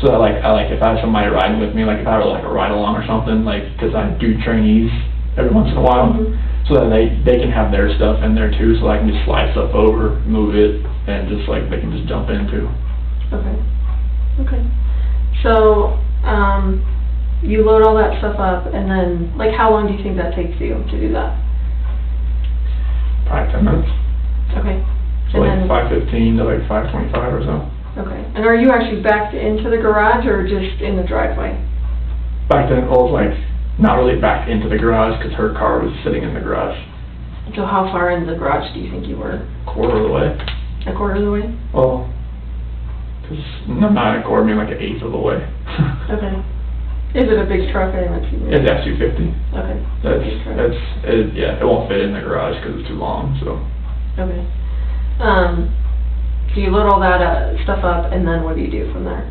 So that like, if I have somebody riding with me, like if I have like a ride along or something, like, cause I do trainees every once in a while. Mhm. So that they can have their stuff in there too, so I can just slide stuff over, move it, and just like, they can just jump into. Okay. Okay. So, you load all that stuff up, and then, like, how long do you think that takes you to do that? Probably 10 minutes. Okay. So And like then, 5:15 to like 5:25 or so. okay. And are you actually backed into the garage, or just in the driveway? Back then, it was like, not really back into the garage because her car was sitting in the garage. So how far in the garage do you think you were? Quarter of the way. A quarter of the way? Well, because not a quarter, I mean like an eighth of the way. Okay. Is it a big truck? I haven't seen it. It's F-250. Okay. Yeah, it won't fit in the garage because it's too long, so. Okay. So you load all that stuff up, and then what do you do from there?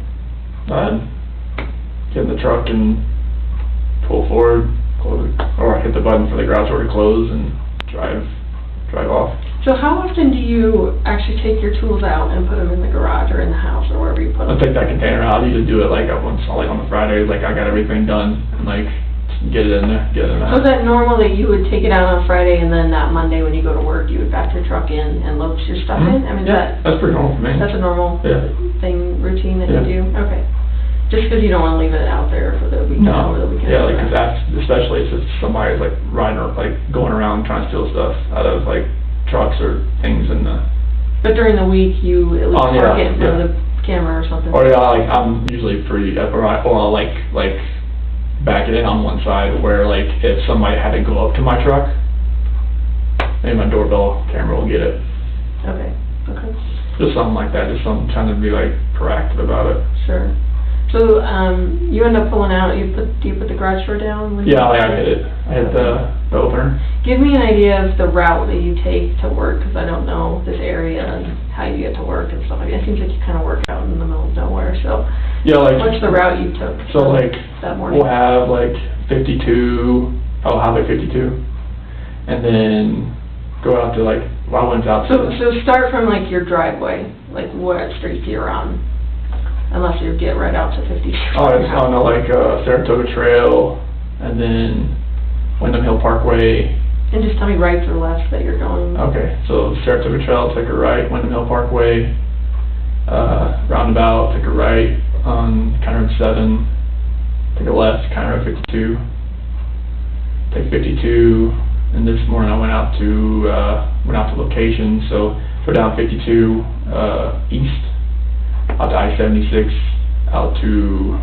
Get in the truck and pull forward, close it, or hit the button for the garage door to close and drive off. So how often do you actually take your tools out and put them in the garage or in the house or wherever you put them? I'll take that container out. I usually do it like once, like on the Fridays, like I got everything done and like get it in there, So is that normal that you would take it out on Friday and then that Monday when you go to work, you would back your truck in and load your stuff in? I mean, yeah, that's pretty normal for me. That's a normal routine that you do? Okay. Just because you don't want to leave it out there for the weekend over the weekend. Yeah, like, cause that's, especially if somebody's like riding or like going around trying to steal stuff out of like trucks or things in the... But during the week, you at least park it in front of the camera or something? Or yeah, like, I'm usually pretty, or I'll like back it in on one side where like, if somebody had to go up to my truck, maybe my doorbell camera will get it. Okay. Just something like that, just something, trying to be like proactive about it. Sure. So, you end up pulling out, do you put the garage door down? Yeah, like I hit it. I hit the opener. Give me an idea of the route that you take to work, because I don't know this area and how you get to work and stuff like that. It seems like you kind of work out in the middle of nowhere, so. Yeah, like. What's the route you took? So like, that morning? we'll have like 52, I'll have like 52, and then go out to like, I went out to. So start from like your driveway, like what street you're on. Unless you get right out to 50. Oh, it's on the like Saratoga Trail, and then Wyndham Hill Parkway. And just tell me right or left that you're going. Okay, so Saratoga Trail, take a right, Wyndham Hill Parkway, roundabout, take a right on County Road 7, take a left, County Road 52, take 52, and this morning I went out to location, so go down 52 east, out to I-76, out to,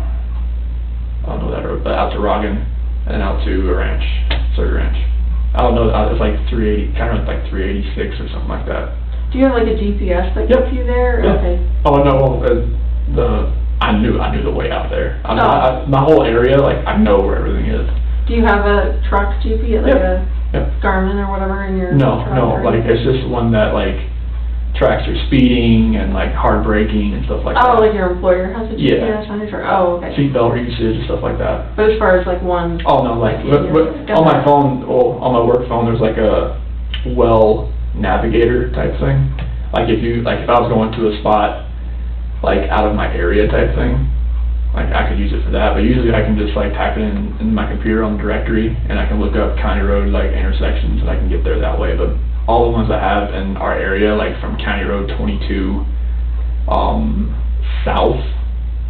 I don't know that road, but out to Rogan, and then out to a ranch, Surrey Ranch. I don't know, it's like 380, kind of like 386 or something like that. Do you have like a GPS that gets you there? Yeah. Okay. Oh, no, I knew the way out there. My whole area, like, I know where everything is. Do you have a truck GPS, like a Yep. Garmin or whatever in your truck? No, like, it's just one that, like, tracks your speeding and like hard braking and stuff like that. Oh, like your employer has a GPS on your truck? Oh, okay. Seatbelt usage and stuff like that. But as far as like one... Oh, no, like, on my phone, well, on my work phone, there's like a well navigator type thing. Like if I was going to a spot, like out of my area type thing, like I could use it for that, but usually I can just like type it in my computer on the directory and I can look up county road like intersections and I can get there that way. But all the ones I have in our area, like from County Road 22 south,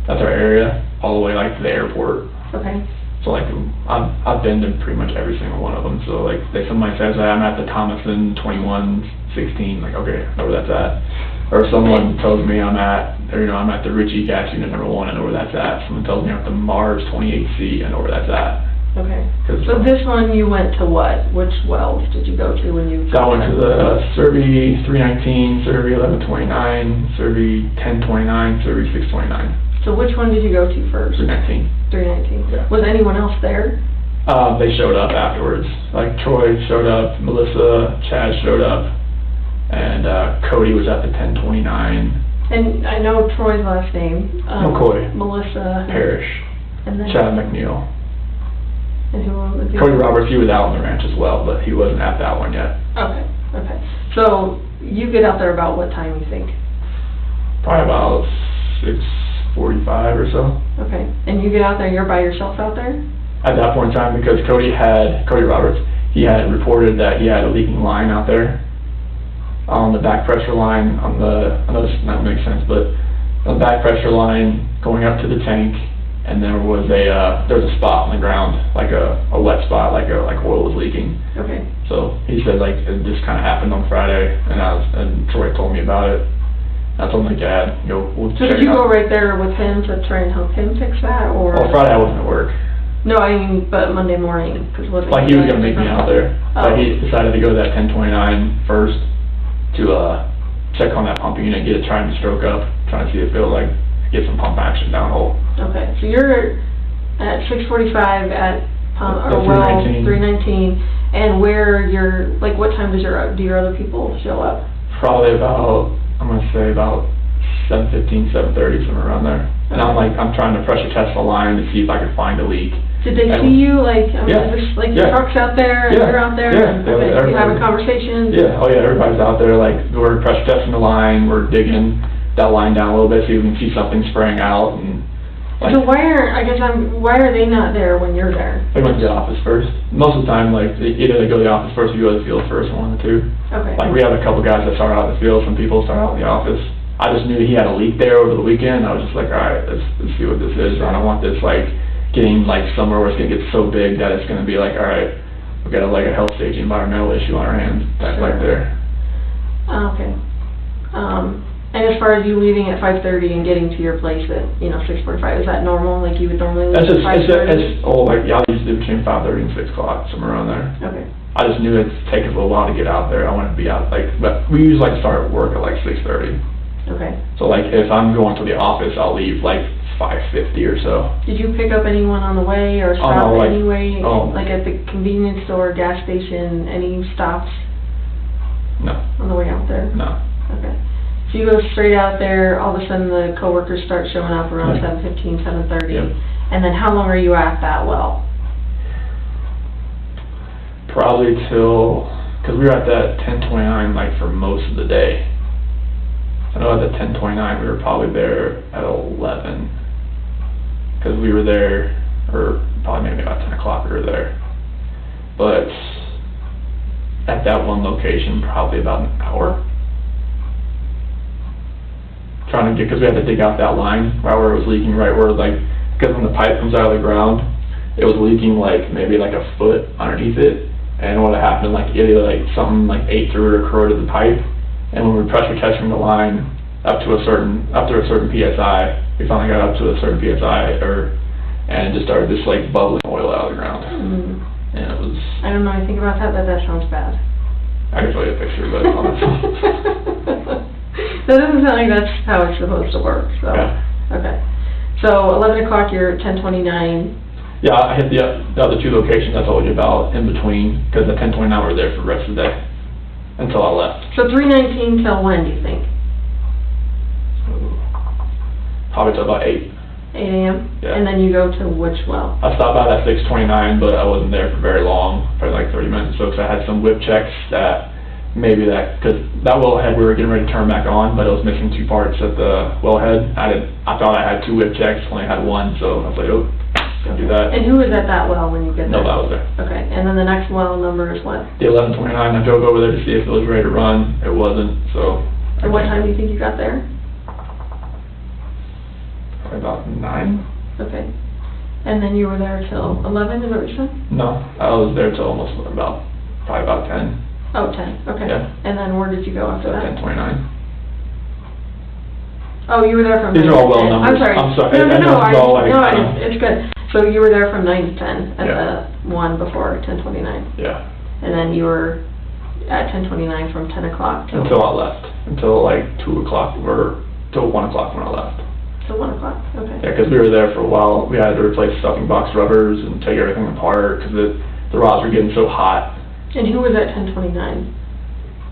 that's our area, all the way like to the airport. Okay. So like I've been to pretty much every single one of them. So like somebody says I'm at the Thomason 2116, like okay, I know where that's at. Or someone tells me I'm at the Ritchie gas unit #1, I know where that's at. Someone tells me I'm at the Mars 28C, I know where that's at. Okay. So this one you went to what? Which wells did you go to when you... So I went to the Survey 319, Survey 1129, Survey 1029, Survey 629. So which one did you go to first? 319. 319. Yeah. Was anyone else there? They showed up afterwards. Like Troy showed up, Melissa, Chad showed up, and Cody was at the 1029. And I know Troy's last name. McCoy. Melissa. Parrish. And then... Chad McNeil. And who was he? Cody Roberts, he was out on the ranch as well, but he wasn't at that one yet. Okay. So you get out there about what time you think? Probably about 6:45 or so. Okay. And you get out there, you're by yourself out there? At that point in time, because Cody Roberts, he had reported that he had a leaking line out there on the back pressure line, I know this not make sense, but on the back pressure line going up to the tank, and there was a spot on the ground, like a wet spot, like oil was leaking. Okay. So he said like it just kind of happened on Friday, and Troy told me about it. I told him like, Dad, we'll So did you go right there with him to try and help him fix that, or? Well, Friday I wasn't at work. No, I mean, but Monday morning, because what? Like, he was gonna meet me out there, Oh. but he decided to go to that 1029 first to, check on that pumping unit, get it trying to stroke up, trying to see if it'll, like, get some pump action downhole. Okay, so you're at 6:45 at, At or well, 319. 319, and where you're, like, what time do your other people show up? Probably about, I'm gonna say about 7:15, 7:30, somewhere around there. And I'm trying to pressure test the line to see if I can find a leak. Did they And- see you, like, I mean, Yeah. is this, like, Yeah. your truck's out there, and Yeah. you're out there? Yeah. and- Yeah, Okay, you have a everybody. conversation? Yeah, oh yeah, everybody's out there, like, we're pressure testing the line, we're digging that line down a little bit so you can see something spraying out, and like, So why are they not there when you're there? they went to the office first. Most of the time, like, either they go to the office first or you go to the field first, one of the two. Okay. Like, we have a couple guys that start out in the field, some people start out in the office. I just knew he had a leak there over the weekend, I was just like, alright, let's see what this is. I don't want this, like, getting, like, somewhere where it's gonna get so big that it's gonna be like, alright, we've got, like, a health safety environmental issue on our hands, that's like there. Okay. And as far as you leaving at 5:30 and getting to your place at, 6:45, is that normal, like you would normally leave That's at just, 5:30? like, yeah, I usually do between 5:30 and 6 o'clock, somewhere around there. Okay, I just knew it'd take us a little while to get out there, I wanted to be out, like, but we usually like to start work at like 6:30. okay. So like, if I'm going to the office, I'll leave like 5:50 or so. Did you pick up anyone on the way or stop no, like- anyway? oh. Like at the convenience store, gas station, any stops No, on the way out there? no. Okay. So you go straight out there, all of a sudden the coworkers start showing up around Yeah. 7:15, 7:30? Yep. And then how long are you at that well? Probably till, cause we were at that 1029 like for most of the day. I know at the 1029, we were probably there at 11. Cause we were there, or probably maybe about 10 o'clock we were there. But at that one location, probably about an hour. Trying to get, cause we had to dig out that line right where it was leaking, right where like, cause when the pipe comes out of the ground, it was leaking like maybe like a foot underneath it. And what had happened, like either like something like ate through it or corroded the pipe. And when we were pressure testing the line up to a certain PSI, we finally got up to a certain PSI, and it just started just like bubbling oil out of the ground. And it was, I don't know anything about that, but that sounds bad. I can show you a picture, but it's on the phone. That doesn't sound like that's how it's supposed to work, so. Yeah. Okay. So 11 o'clock, you're at 10:29. Yeah, I hit the other two locations I told you about in between, because the 1029 we were there for the rest of the day, until I left. So 3:19 till when, do you think? Probably till about 8. 8 a.m.? Yeah. And then you go to which well? I stopped by that 629, but I wasn't there for very long, probably like 30 minutes or so, because I had some whip checks that maybe because that wellhead we were getting ready to turn back on, but it was missing 2 parts at the wellhead. I thought I had 2 whip checks, only had 1, so I was like, oh, gonna do that. And who is at that well when you get there? No, that was there. Okay, and then the next well number is what? The 1129, I drove over there to see if it was ready to run. It wasn't, so. And what time do you think you got there? Probably about 9? Okay. And then you were there till 11, is that what you said? No, I was there till almost probably about 10. Oh, 10, okay. Yeah. And then where did you go after So that? 1029. Oh, you were there from 9 These to 10. are all well numbers. I'm sorry. I'm sorry. No, I know this is all like, it's good. So you were there from 9 to 10 at Yeah. the one before 10:29. Yeah, And then you were at 10:29 from 10 o'clock till... until I left, until like 2 o'clock, or till 1 o'clock when I left. Till 1 o'clock, okay. Yeah, because we were there for a while. We had to replace stuffing box rubbers and take everything apart, because the rods were getting so hot. And who was at 10:29?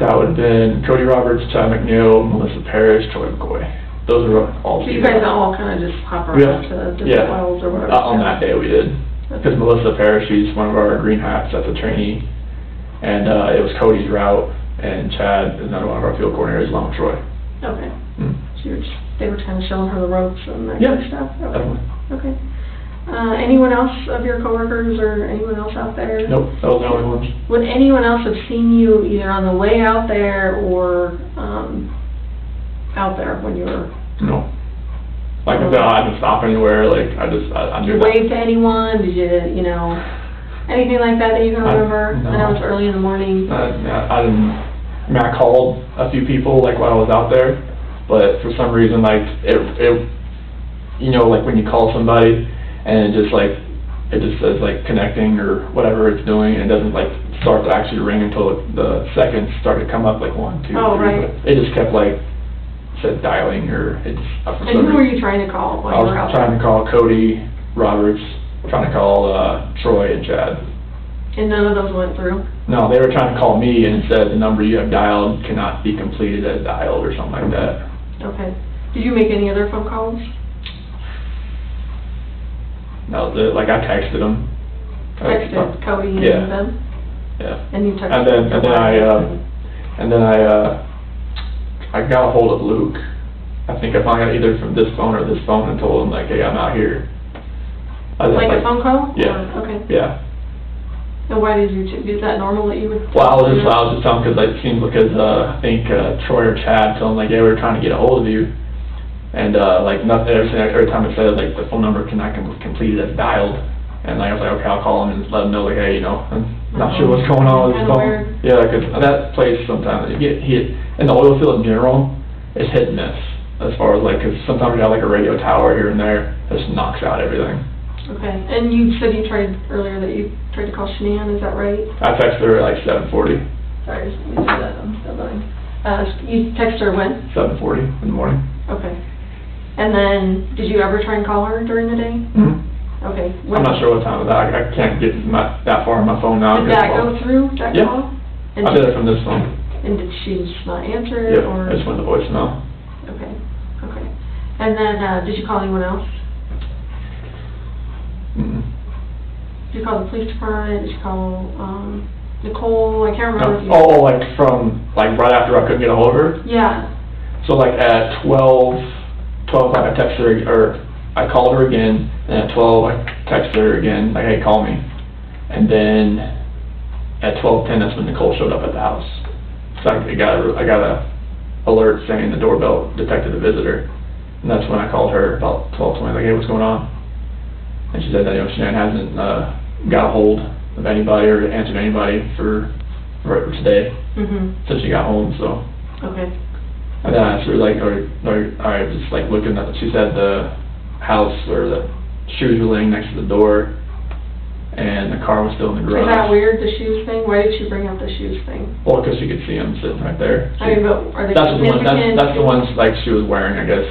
That would have been Cody Roberts, Chad McNeil, Melissa Parrish, Troy McCoy. Those are all. So you guys all kind of just hop around Yeah. to different Yeah. wells or whatever? On that day we did. Because Melissa Parrish, she's one of our green hats, that's a trainee. And it was Cody's route, and Chad is another one of our field coordinators along with Troy. Okay. Mm. So they were kind of showing her the ropes and that Yeah, kind of stuff? Okay. definitely. Okay. Anyone else of your coworkers or anyone else out there? Nope, that was the only ones. Would anyone else have seen you either on the way out there or, out there when you were... No. Like I said, I didn't stop anywhere, like, I Did knew you that. wave to anyone? Did you, anything like that that you can remember? no. I know it's early in the morning. I didn't, I mean, I called a few people, like, while I was out there, but for some reason, like, it like, when you call somebody, and it just, like, it just says like connecting or whatever it's doing, and it doesn't like start to actually ring until the seconds start to come up, like 1, 2, 3. Oh, right. But it just kept like, said dialing, or it's up for And who were you trying to call I while you were out was trying to call Cody Roberts, trying to call Troy and Chad. And none of those went through? No, they were trying to call me, and it said the number you have dialed cannot be completed as dialed, or something like that. Okay. Did you make any other phone calls? That was it. Like, I texted them. Texted Cody and Yeah. them? Yeah. And you texted And then I got a hold of Luke. I think I found out either from this phone or this phone, and told him like, hey, I'm out here. Like a phone call? Yeah. Or, okay. Yeah. And why did you, is that normal that you would? Well, I was just telling, because it seems because I think Troy or Chad told him like, yeah, we were trying to get a hold of you, and like nothing. Every time it said like the phone number cannot complete it as dialed, and like, I was like, okay, I'll call him and let him know like, hey, you know, I'm not sure what's going on with his phone. Weird. Yeah, because that place sometimes you get hit, and the oil field in general is hit and miss as far as like, because sometimes you have like a radio tower here and there that just knocks out everything. Okay, and you said you tried earlier that you tried to call Shanann, is that right? I texted her at like 7:40. Sorry, you said that, I'm still going. You texted her when? 7:40 in the morning. Okay. And then, did you ever try and call her during the day? Mm-hmm. Okay. I'm not sure what time of that. I can't get that far on my phone now. Did that go through, that Yeah. call? I did it from this phone. And did she just not answer it, Yeah, or? I just went to voicemail. Okay, okay. And then, did you call anyone else? Mm-mm. Did you call the police department? Did you call, Nicole? I can't remember if you... Oh, like from, like right after I couldn't get a hold of her? Yeah. So like at 12 o'clock I texted her, or I called her again, and at 12 I texted her again, like, hey, call me. And then at 12:10, that's when Nicole showed up at the house. So I got a alert saying the doorbell detected a visitor. And that's when I called her about 12:20, like, hey, what's going on? And she said that, you know, Shanann hasn't got a hold of anybody or answered anybody for today, since she got home, so. Okay. And then I asked her, like, I was just like looking at, she said the house, or the shoes were laying next to the door, and the car was still in the garage. Is that weird, the shoes thing? Why did she bring up the shoes thing? Well, because she could see them sitting right there. I mean, but are they That's significant? that's the ones, like, she was wearing, I guess,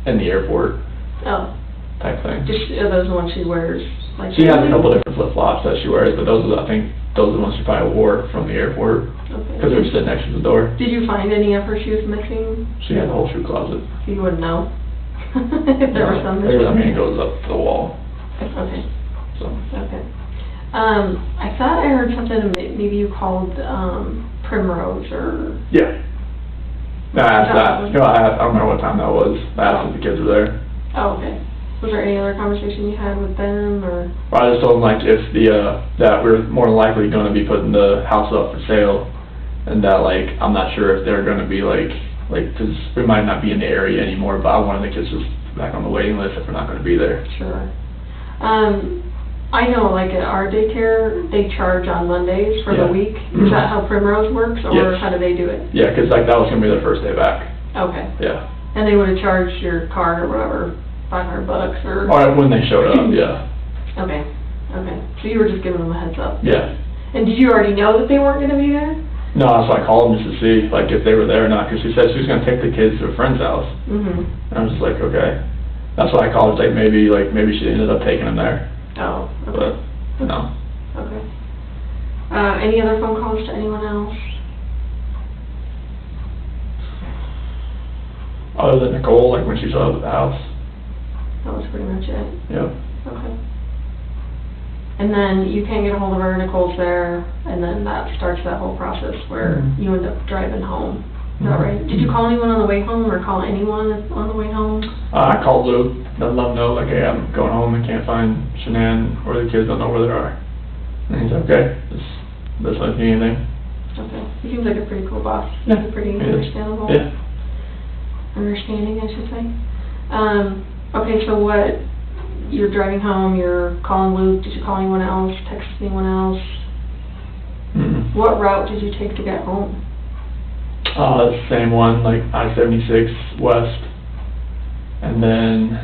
in the airport Oh, type thing. just, are those the ones she wears? Like She has a couple different flip-flops that she wears, but those are, I think, those are the ones she probably wore from the airport, because they were Okay. sitting next to the door. Did you find any of her shoes missing? She had the whole shoe closet. You wouldn't know? If there were some missing? I mean, it goes up the wall, Okay, so. okay. I thought I heard something, maybe you called, Primrose, or... Yeah. No, I asked that, you know, I don't remember what time that was, I asked if the kids were there. Oh, okay. Was there any other conversation you had with them, or? Well, I just told them, like, if that we're more than likely gonna be putting the house up for sale, and that, like, I'm not sure if they're gonna be, like, 'cause we might not be in the area anymore, but I wanted the kids just back on the waiting list if we're not gonna be there. Sure. I know, like, at our daycare, they charge on Mondays for the Yeah. week. Mhm. Is that how Primrose works, or Yes. how do they do it? Yeah, 'cause like, that was gonna be their first day back, Okay. yeah. And they would've charged your card or whatever, $500 or? Or when they showed up, yeah, Okay, okay. So you were just giving them a heads up? yeah. And did you already know that they weren't gonna be there? No, so I called them just to see, like, if they were there or not, 'cause she said she was gonna take the kids to a friend's house. Mm-hmm. And I was just like, okay. That's why I called, like, maybe she ended up taking them there, Oh, okay, but, no. okay. Any other phone calls to anyone else? Other than Nicole, like, when she showed up at the house, That was pretty much it? yep. Okay. And then you can't get a hold of her, Nicole's there, and then that starts that whole process where Mhm. you end up driving home. Is that Mhm. right? Did you call anyone on the way home, or call anyone on the way home? I called Luke, let him know, like, hey, I'm going home and can't find Shanann, or the kids don't know where they are. And he's like, okay, just let me know anything. Okay. He seems like a pretty cool boss. Yeah, He's pretty he is. understandable. Yeah. Understanding, I should say. Okay, so you're driving home, you're calling Luke, did you call anyone else, text anyone else? Mm-hmm. What route did you take to get home? The same one, like I-76 west, and then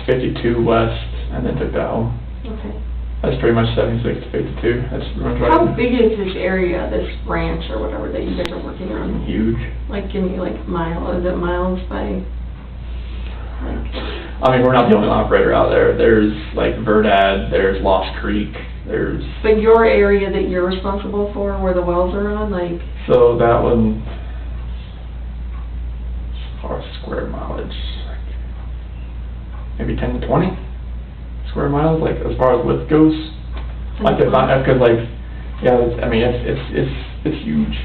52 west, and then took that home. Okay. That's pretty much 76 to 52. That's runs right How in. big is this area, this ranch or whatever that you guys are working on? Huge. Like, give me like is it miles by, like? I mean, we're not the only operator out there. There's like Verdad, there's Lost Creek, there's... But your area that you're responsible for, where the wells are on, like? So that one, as far as square mileage, like maybe 10 to 20 square miles, like as far as width goes. Like if not, because like, yeah, I mean, it's huge.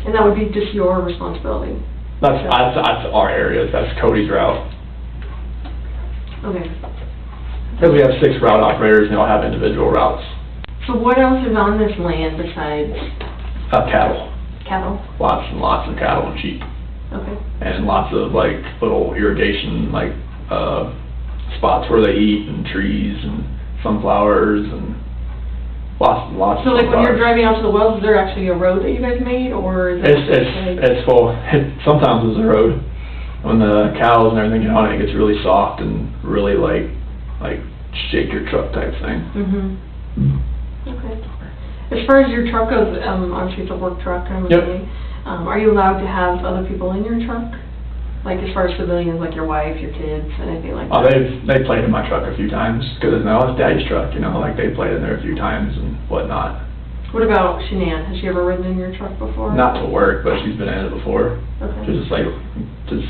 And that would be just your responsibility? That's our area. That's Cody's route. Okay. Because we have 6 route operators, and they all have individual routes. So what else is on this land besides Cattle. cattle? Lots and lots of cattle and sheep. Okay. And lots of like little irrigation, like spots where they eat, and trees and sunflowers and lots and lots. So of like when you're sunflowers. driving out to the wells, is there actually a road that you guys made, or is it It's full. Sometimes it's a road. When the cows and everything get on it, it gets really soft and really like shake your truck type thing. Okay. As far as your truck goes, obviously it's a work truck, I'm Yep. assuming. Are you allowed to have other people in your truck? Like as far as civilians, like your wife, your kids, anything like Oh, that? they played in my truck a few times because it's Daddy's truck, you know, like they played in there a few times and whatnot. What about Shanann? Has she ever ridden in your truck before? Not to work, but she's been in it before. Okay. Just like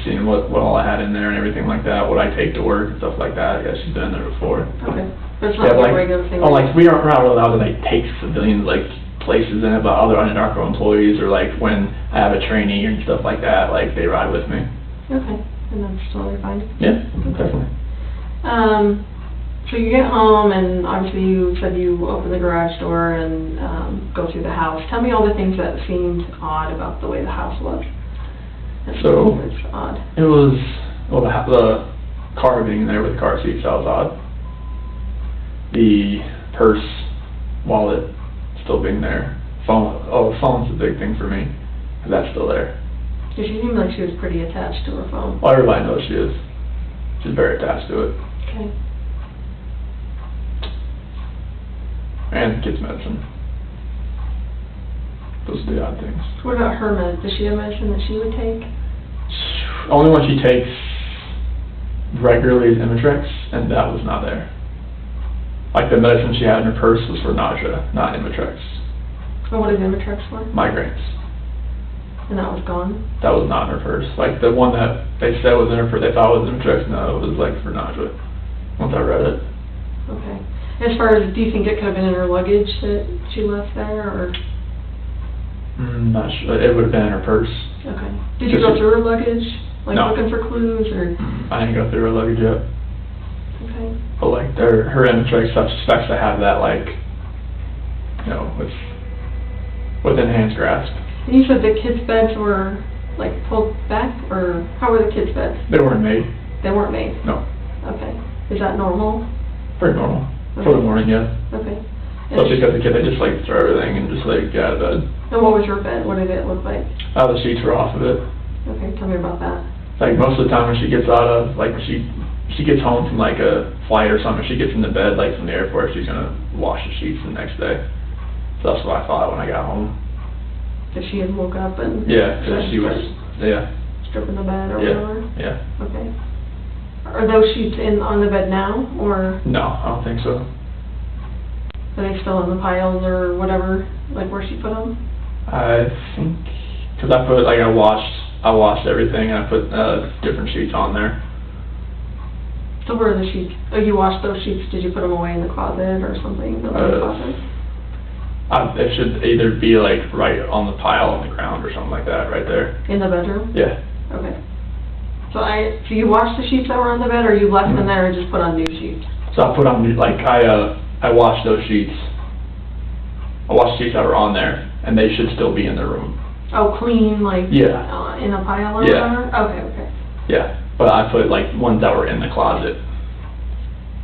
seeing what all I had in there and everything like that, what I take to work and stuff like that. Yeah, she's been in there before. Okay. But it's not like a regular thing? Oh, like we're not really allowed to like take civilians like places in it, but other UNARCO employees or like when I have a trainee and stuff like that, like they ride with me. Okay, and that's totally fine. Yeah, definitely. So you get home, and obviously you said you open the garage door and go through the house. Tell me all the things that seemed odd about the way the house was. So, it's odd. It was, well, the car being there with the car seats, that was odd. The purse, wallet, still being there. The phone's a big thing for me, 'cause that's still there. She seemed like she was pretty attached to her phone. Well, everybody knows she is. She's very attached to it. Okay. And kids' medicine. Those are the odd things. What about her meds? Does she have medicine that she would take? Only one she takes regularly is Imitrex, and that was not there. Like the medicine she had in her purse was for nausea, not Imitrex. Oh, what is Imitrex for? Migraines. And that was gone? That was not in her purse. Like the one that they said was in her purse, they thought was Imitrex, no, it was like for nausea. Once I read it. Okay. As far as, do you think it could have been in her luggage that she left there, or? Not sure. It would have been in her purse. Okay. Did you go through her luggage? Like No. looking for clues, or? I didn't go through her luggage yet. Okay. But like her Imitrex suspects to have that like, you know, within hand's grasp. And you said the kids' beds were like pulled back, or how were the kids' beds? They weren't made. They weren't made? No. Okay. Is that normal? Pretty normal. For the morning, yeah. Okay. Especially because the kid, they just like throw everything and just like get out of bed. And what was your bed? What did it look like? The sheets were off of it. Okay, tell me about that. Like most of the time when she gets out of, like when she gets home from like a flight or something, she gets into bed like from the airport, she's gonna wash the sheets the next day. So that's what I thought when I got home. That she had woke up and... Yeah, because she was, yeah. Stripping the bed or Yeah, whatever? yeah. Okay. Are those sheets on the bed now, or No, I don't think so. are they still in the piles or whatever, like where she put them? I think, because I washed everything and I put different sheets on there. So where are the sheets? Oh, you washed those sheets, did you put them away in the closet or something? The closet? It should either be like right on the pile on the ground or something like that, right there. In the bedroom? Yeah. Okay. So you washed the sheets that were on the bed, or you left them there and just put on new sheets? So I put on, like, I washed those sheets. I washed sheets that were on there, and they should still be in the room. Oh, clean, like, Yeah. In a pile or Yeah. whatever? Okay, okay. Yeah, but I put, like, ones that were in the closet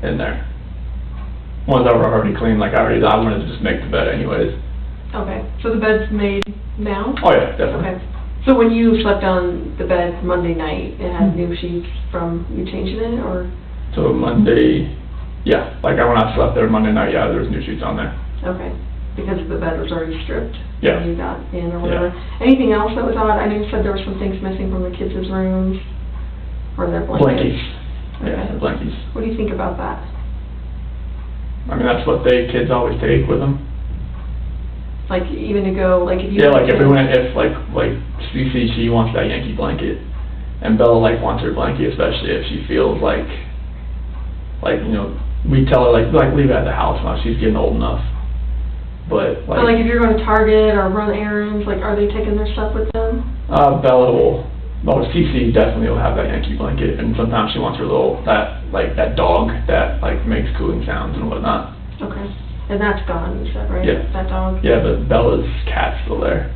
in there. Ones that were already clean, like, I wanted to just make the bed anyways. Okay, so the bed's made now? Oh, yeah, definitely. Okay. So when you slept on the bed Monday night, it had new sheets from you changing it, or? So Monday, Yeah, like when I slept there Monday night, yeah, there was new sheets on there. Okay, because the bed was already stripped? Yeah. When you got in or whatever? Yeah. Anything else that was odd? I know you said there were some things missing from the kids' rooms, or their blankets? Blankies. Yeah, blankies. What do you think about that? I mean, that's what kids always take with them. Like, even to go, like, if you... Yeah, like, if Cece, she wants that Yankee blanket, and Bella, like, wants her blanket, especially if she feels like, you know, we tell her, like, leave it at the house now, she's getting old enough. But, like... So, like, if you're going to Target or run errands, like, are they taking their stuff with them? Bella will... Well, Cece definitely will have that Yankee blanket, and sometimes she wants her little, that dog that, like, makes cooling sounds and whatnot. Okay. And that's gone, you said, right? Yeah. That dog? Yeah, but Bella's cat's still there.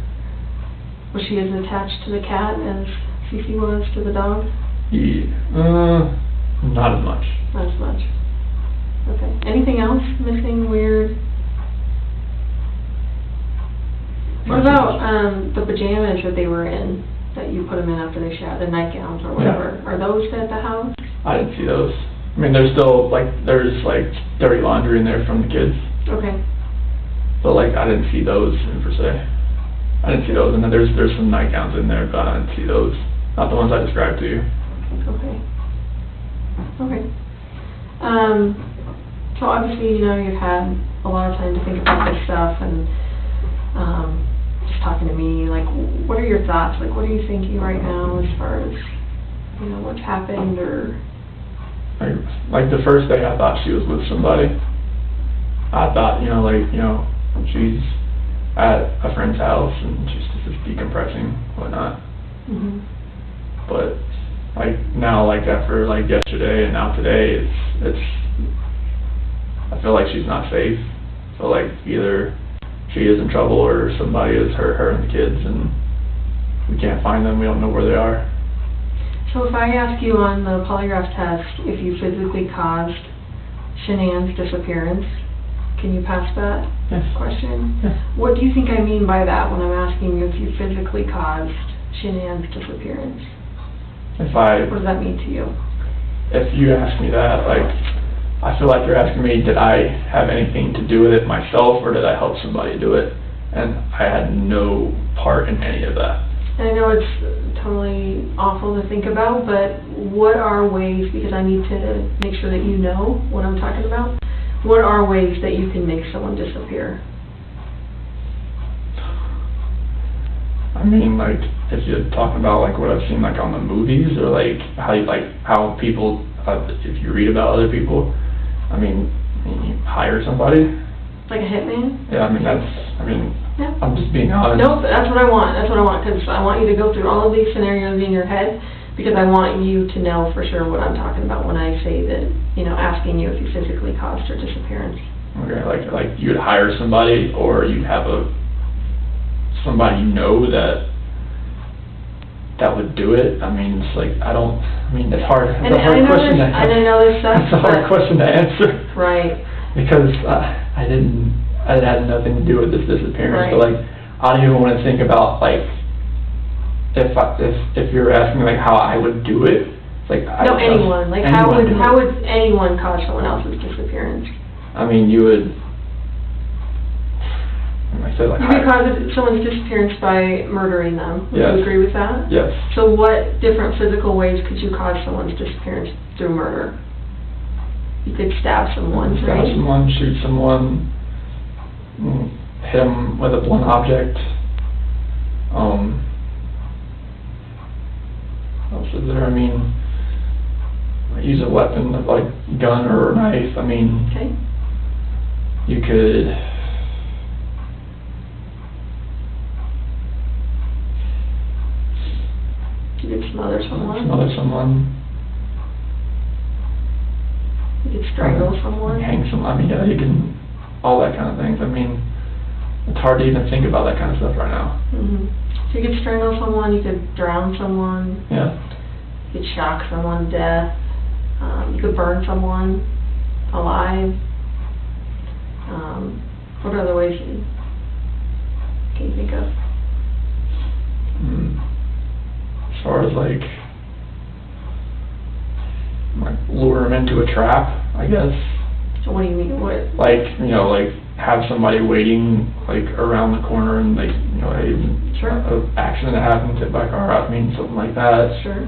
Was she as attached to the cat as Cece was to the dog? Not as much. Not as much. Okay. Anything else missing, weird? What about the pajamas that they were in, that you put them in after they showered, the nightgowns or whatever? Yeah. Are those at the house? I didn't see those. I mean, there's still, there's dirty laundry in there from the kids. Okay. But, I didn't see those per se. I didn't see those, and then there's some nightgowns in there, but I didn't see those. Not the ones I described to you. Okay. Okay. So obviously, you know, you've had a lot of time to think about this stuff, and just talking to me, like, what are your thoughts? Like, what are you thinking right now as far as, you know, what's happened, or... Like the first day, I thought she was with somebody. I thought, she's at a friend's house and she's just decompressing, whatnot. Mm-hmm. But now, after yesterday and now today, it's. I feel like she's not safe. So either she is in trouble or somebody has hurt her and the kids, and we can't find them. We don't know where they are. So if I ask you on the polygraph test if you physically caused Shanann's disappearance, can you pass that question? Yes. What do you think I mean by that when I'm asking you if you physically caused Shanann's disappearance? What does that mean to you? If you ask me that, I feel like you're asking me, did I have anything to do with it myself, or did I help somebody do it? And I had no part in any of that. And I know it's totally awful to think about, but what are ways, because I need to make sure that you know what I'm talking about, what are ways that you can make someone disappear? I mean, if you're talking about, what I've seen, on the movies, or, how people, if you read about other people, I mean, you hire somebody. Like a hitman? Yeah, yeah. I'm just being honest. Nope, that's what I want, because I want you to go through all of these scenarios in your head, because I want you to know for sure what I'm talking about when I say that, asking you if you physically caused her disappearance. Okay, you'd hire somebody, or you'd have somebody that would do it. I mean, it's it's hard. It's a hard question to answer. And I know this stuff. It's a hard question to answer. Right. Because it had nothing to do with this disappearance. Right. So I don't even want to think about if you're asking me how I would do it. No, anyone. How would anyone cause someone else's disappearance? I mean, you would. I said you could cause someone's disappearance by murdering them. Would you agree with that? Yes. So what different physical ways could you cause someone's disappearance through murder? You could stab someone, right? Stab someone, shoot someone, hit them with a blunt object. What else is there? I mean, use a weapon like gun or a knife. I mean, okay. You could. You could smother someone. Smother someone. You could strangle someone. Hang someone. I mean, yeah, you can. All that kind of things. I mean, it's hard to even think about that kind of stuff right now. Mm-hmm. So you could strangle someone. You could drown someone. Yeah. You could shock someone to death. You could burn someone alive. What other ways can you think of? As far as like lure them into a trap, I guess. So what do you mean, what? Like, you know, like, have somebody waiting, like, around the corner and, like, you know, Sure. an accident that happened, hit by a car, I mean, something like that. Sure.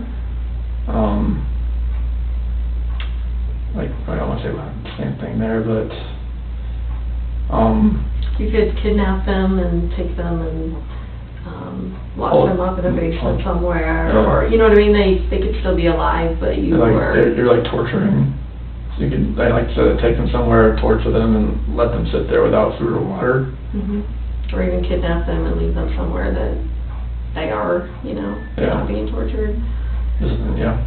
Like, I don't want to say the same thing there, but, You could kidnap them and take them and, lock them up in a basement somewhere, or, you know what I mean, they could still be alive, but you like, were... you're like torturing, so you could, I like to take them somewhere, torture them, and let them sit there without food or water. Or even kidnap them and leave them somewhere that they are, you know, not being tortured. Yeah.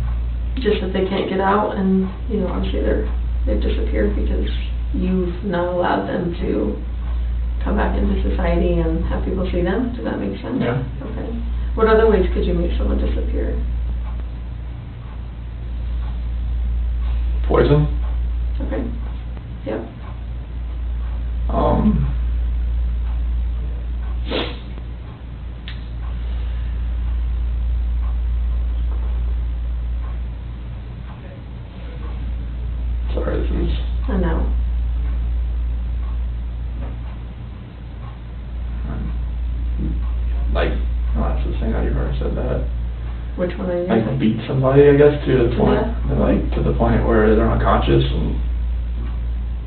Just that they can't get out, and, you know, obviously they've disappeared because you've not allowed them to come back into society and have people see them. Does that make sense? Yeah. Okay. What other ways could you make someone disappear? Poison. Okay. Yep. Sorry, this is... I know. Like, oh, that's the thing, you've already said that. Which one are you Like, using? beat somebody, I guess, to the point, Yeah. like, to the point where they're unconscious and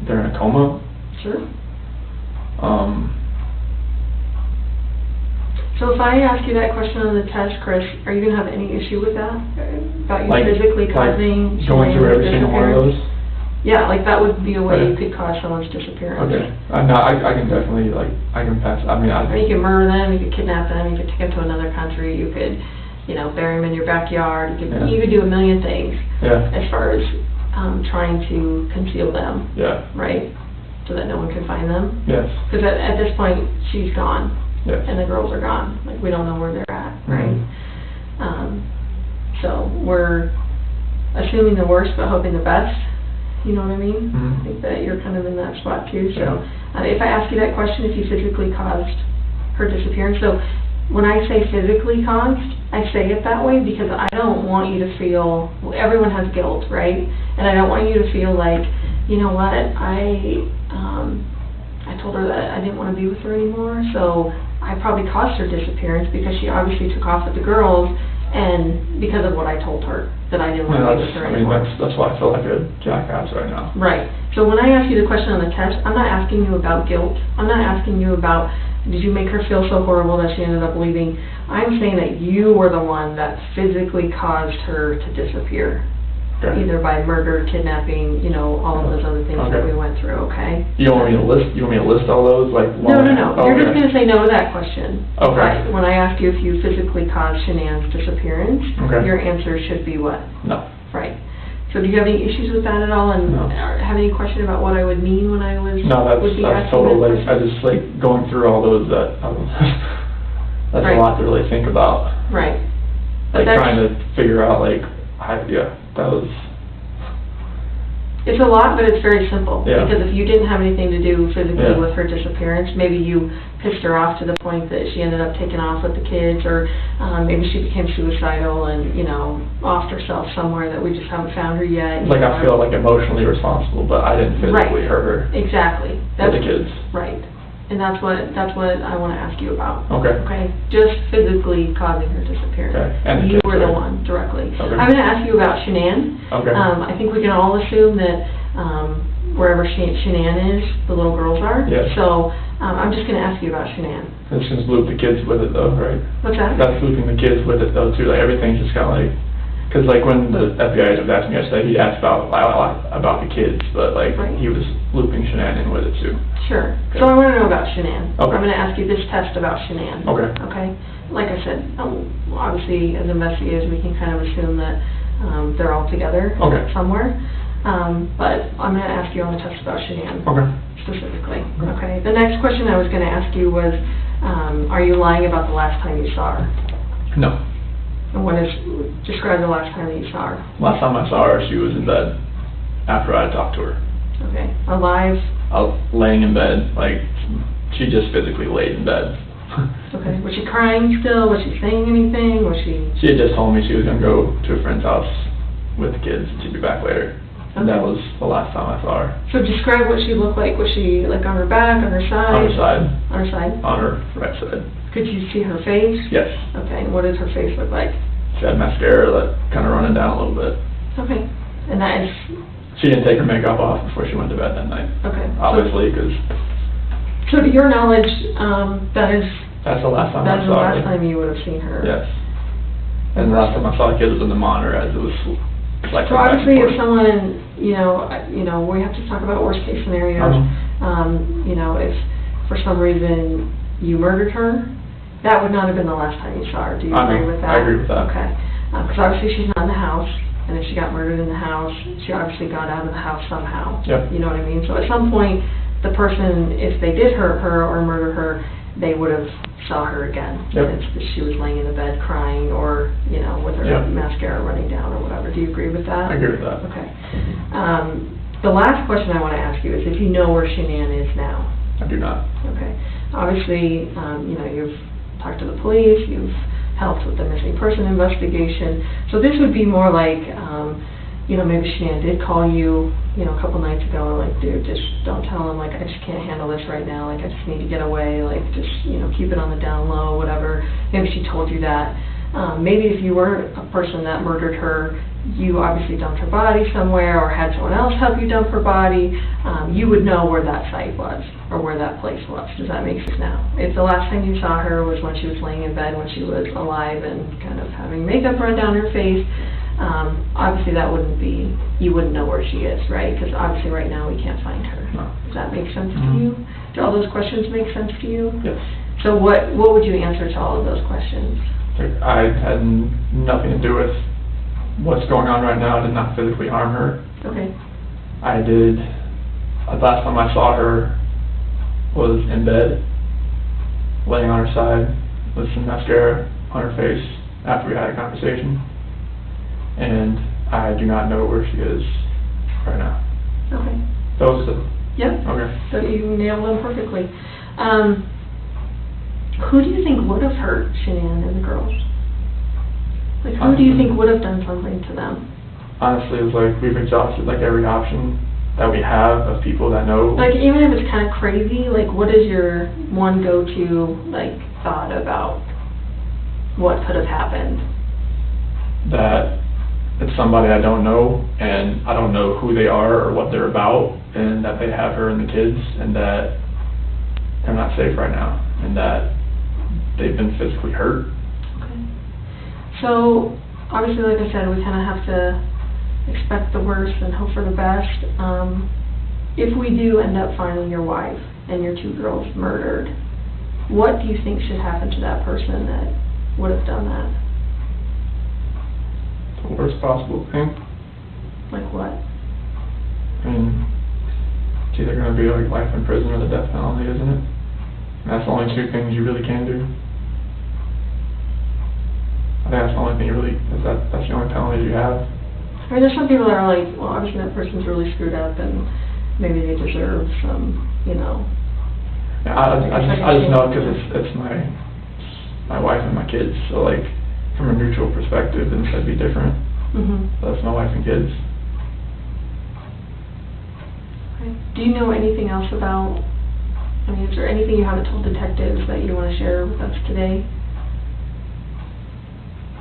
they're in a coma. Sure. So if I ask you that question on the test, Chris, are you gonna have any issue with that? About you Like, physically causing going through every single one of those? Yeah, like that would be a way you Okay. could cause someone's disappearance. Okay, no, I can definitely, like, I can pass, I mean, Or you could murder them, you could kidnap them, you could take them to another country, you could, you know, bury them in your backyard, Yeah. you could do a million things yeah, as far as, trying to conceal them, yeah, right? So that no one can find them. yes, Because at this point, she's gone, yes. and the girls are gone, like, we don't know where they're at, right? So we're assuming the worst, but hoping the best, you know what I mean? Mhm. I think that you're kind of in that spot too, so, Yeah. if I ask you that question, if you physically caused her disappearance, so when I say physically caused, I say it that way because I don't want you to feel, everyone has guilt, right? And I don't want you to feel like, you know what, I told her that I didn't want to be with her anymore, so I probably caused her disappearance because she obviously took off with the girls, and because of what I told her, that I didn't want to be with her I mean, anymore. that's why I feel like a jackass right now. Right. So when I ask you the question on the test, I'm not asking you about guilt. I'm not asking you about, did you make her feel so horrible that she ended up leaving? I'm saying that you were the one that physically caused her to disappear. Okay. Either by murder, kidnapping, you know, all of those other things that Okay. we went through, okay? You want me to list all those, like? No. Oh, You're just okay. gonna say no to that question. Okay. Right. When I ask you if you physically caused Shanann's disappearance, Okay. your answer should be what? No. Right. So do you have any issues with that at all, and No. or have any question about what I would mean when I was, No, would be that's asking total, that like, I question? just like going through all those that, that's Right. a lot to really think about. Right. Like But that's- trying to figure out like, that was, It's a lot, but it's very simple. Yeah. Because if you didn't have anything to do physically Yeah. with her disappearance, maybe you pissed her off to the point that she ended up taking off with the kids, or maybe she became suicidal and, you know, offed herself somewhere that we just haven't found her yet. like I feel like emotionally responsible, but I didn't physically Right. hurt her Exactly. or the kids. Right. And that's what I want to ask you about. Okay. Okay? Just physically causing her disappearance. Okay. And the You kids, were the right? one directly. Okay. I'm going to ask you about Shanann. Okay. I think we can all assume that wherever Shanann is, the little girls are. Yes. So I'm just going to ask you about Shanann. This just loop the kids with it though, right? What's that? That's looping the kids with it though too, like everything's just kinda like, cause like when the FBI was asking me yesterday, he asked about the kids, but like, Right. he was looping Shanann in with it too. Sure. Okay. So I want to know about Shanann. Okay. I'm going to ask you this test about Shanann. Okay. Okay? Like I said, obviously as investigators we can kind of assume that they're all together Okay. somewhere. But I'm going to ask you on the test about Shanann Okay. specifically. Okay? The next question I was going to ask you was, are you lying about the last time you saw her? No. And describe the last time that you saw her. Last time I saw her, she was in bed after I talked to her. Okay? Alive? I was laying in bed, like, she just physically laid in bed. Okay. Was she crying still? Was she saying anything? Was she... She had just told me she was gonna go to a friend's house with the kids, and she'd be back later. And that was the last time I saw her. So describe what she looked like. Was she like on her back, on her side? On her side. On her side? On her right side. Could you see her face? Yes. Okay, and what does her face look like? She had mascara that kind of running down a little bit. Okay, and that is... She didn't take her makeup off before she went to bed that night. Okay. Obviously, because... So to your knowledge, that's the last time I saw her. That's the last time you would have seen her? Yes. And the last time I saw the kid was in the monitor as it was like... So obviously if someone, you know, we have to talk about worst case scenarios. You know, if for some reason you murdered her, that would not have been the last time you saw her. Do you agree with that? I agree with that. Okay. Because obviously she's not in the house, and if she got murdered in the house, she obviously got out of the house somehow. Yep. You know what I mean? So at some point, the person, if they did hurt her or murder her, they would have saw her again. Yep. If she was laying in the bed crying or, you know, with her mascara running down or whatever. Do you agree with that? I agree with that. Okay. The last question I want to ask you is if you know where Shanann is now. I do not. Okay. Obviously, you know, you've talked to the police, you've helped with the missing person investigation. So this would be more like, you know, maybe Shanann did call you, you know, a couple nights ago, like, dude, just don't tell him, like, I just can't handle this right now, like, I just need to get away, like, just, you know, keep it on the down low, whatever. Maybe she told you that. Maybe if you were a person that murdered her, you obviously dumped her body somewhere or had someone else help you dump her body, you would know where that site was or where that place was. Does that make sense now? If the last time you saw her was when she was laying in bed, when she was alive and kind of having makeup run down her face, obviously that wouldn't be, you wouldn't know where she is, right? Because obviously right now we can't find her. No. Does that make sense to you? Do all those questions make sense to you? Yes. So what would you answer to all of those questions? I had nothing to do with what's going on right now. I did not physically harm her. Okay. The last time I saw her was in bed, laying on her side with some mascara on her face after we had a conversation. And I do not know where she is right now. Okay. Those are the... Yep. Okay. So you nailed them perfectly. Who do you think would have hurt Shanann and the girls? Like, who do you think would have done something to them? Honestly, it's like we've exhausted like every option that we have of people that know. Like, even if it's kind of crazy, like, what is your one go-to, like, thought about what could have happened? That it's somebody I don't know, and I don't know who they are or what they're about, and that they have her and the kids, and that they're not safe right now, and that they've been physically hurt. Okay. So, obviously, like I said, we kind of have to expect the worst and hope for the best. If we do end up finding your wife and your two girls murdered, what do you think should happen to that person that would have done that? The worst possible thing. Like what? I mean, it's either going to be like life in prison or the death penalty, isn't it? And that's the only two things you really can do. I think that's the only thing you really, that's the only penalty you have. I mean, there's some people that are like, well, obviously that person's really screwed up and maybe they deserve some, you know. Yeah, I just know because it's my wife and my kids, so like from a neutral perspective, then it'd be different. But that's my wife and kids. Okay. Do you know anything else about, I mean, is there anything you haven't told detectives that you want to share with us today?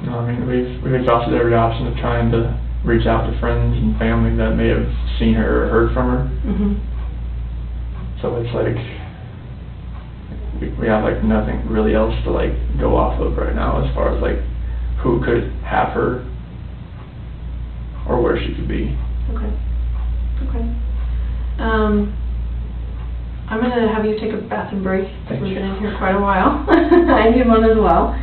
No, I mean, we've exhausted every option of trying to reach out to friends and family that may have seen her or heard from her. So it's like, we have like nothing really else to like go off of right now as far as like who could have her or where she could be. Okay. Okay. I'm going to have you take a bathroom break. We've been in here quite a while. I need one as well.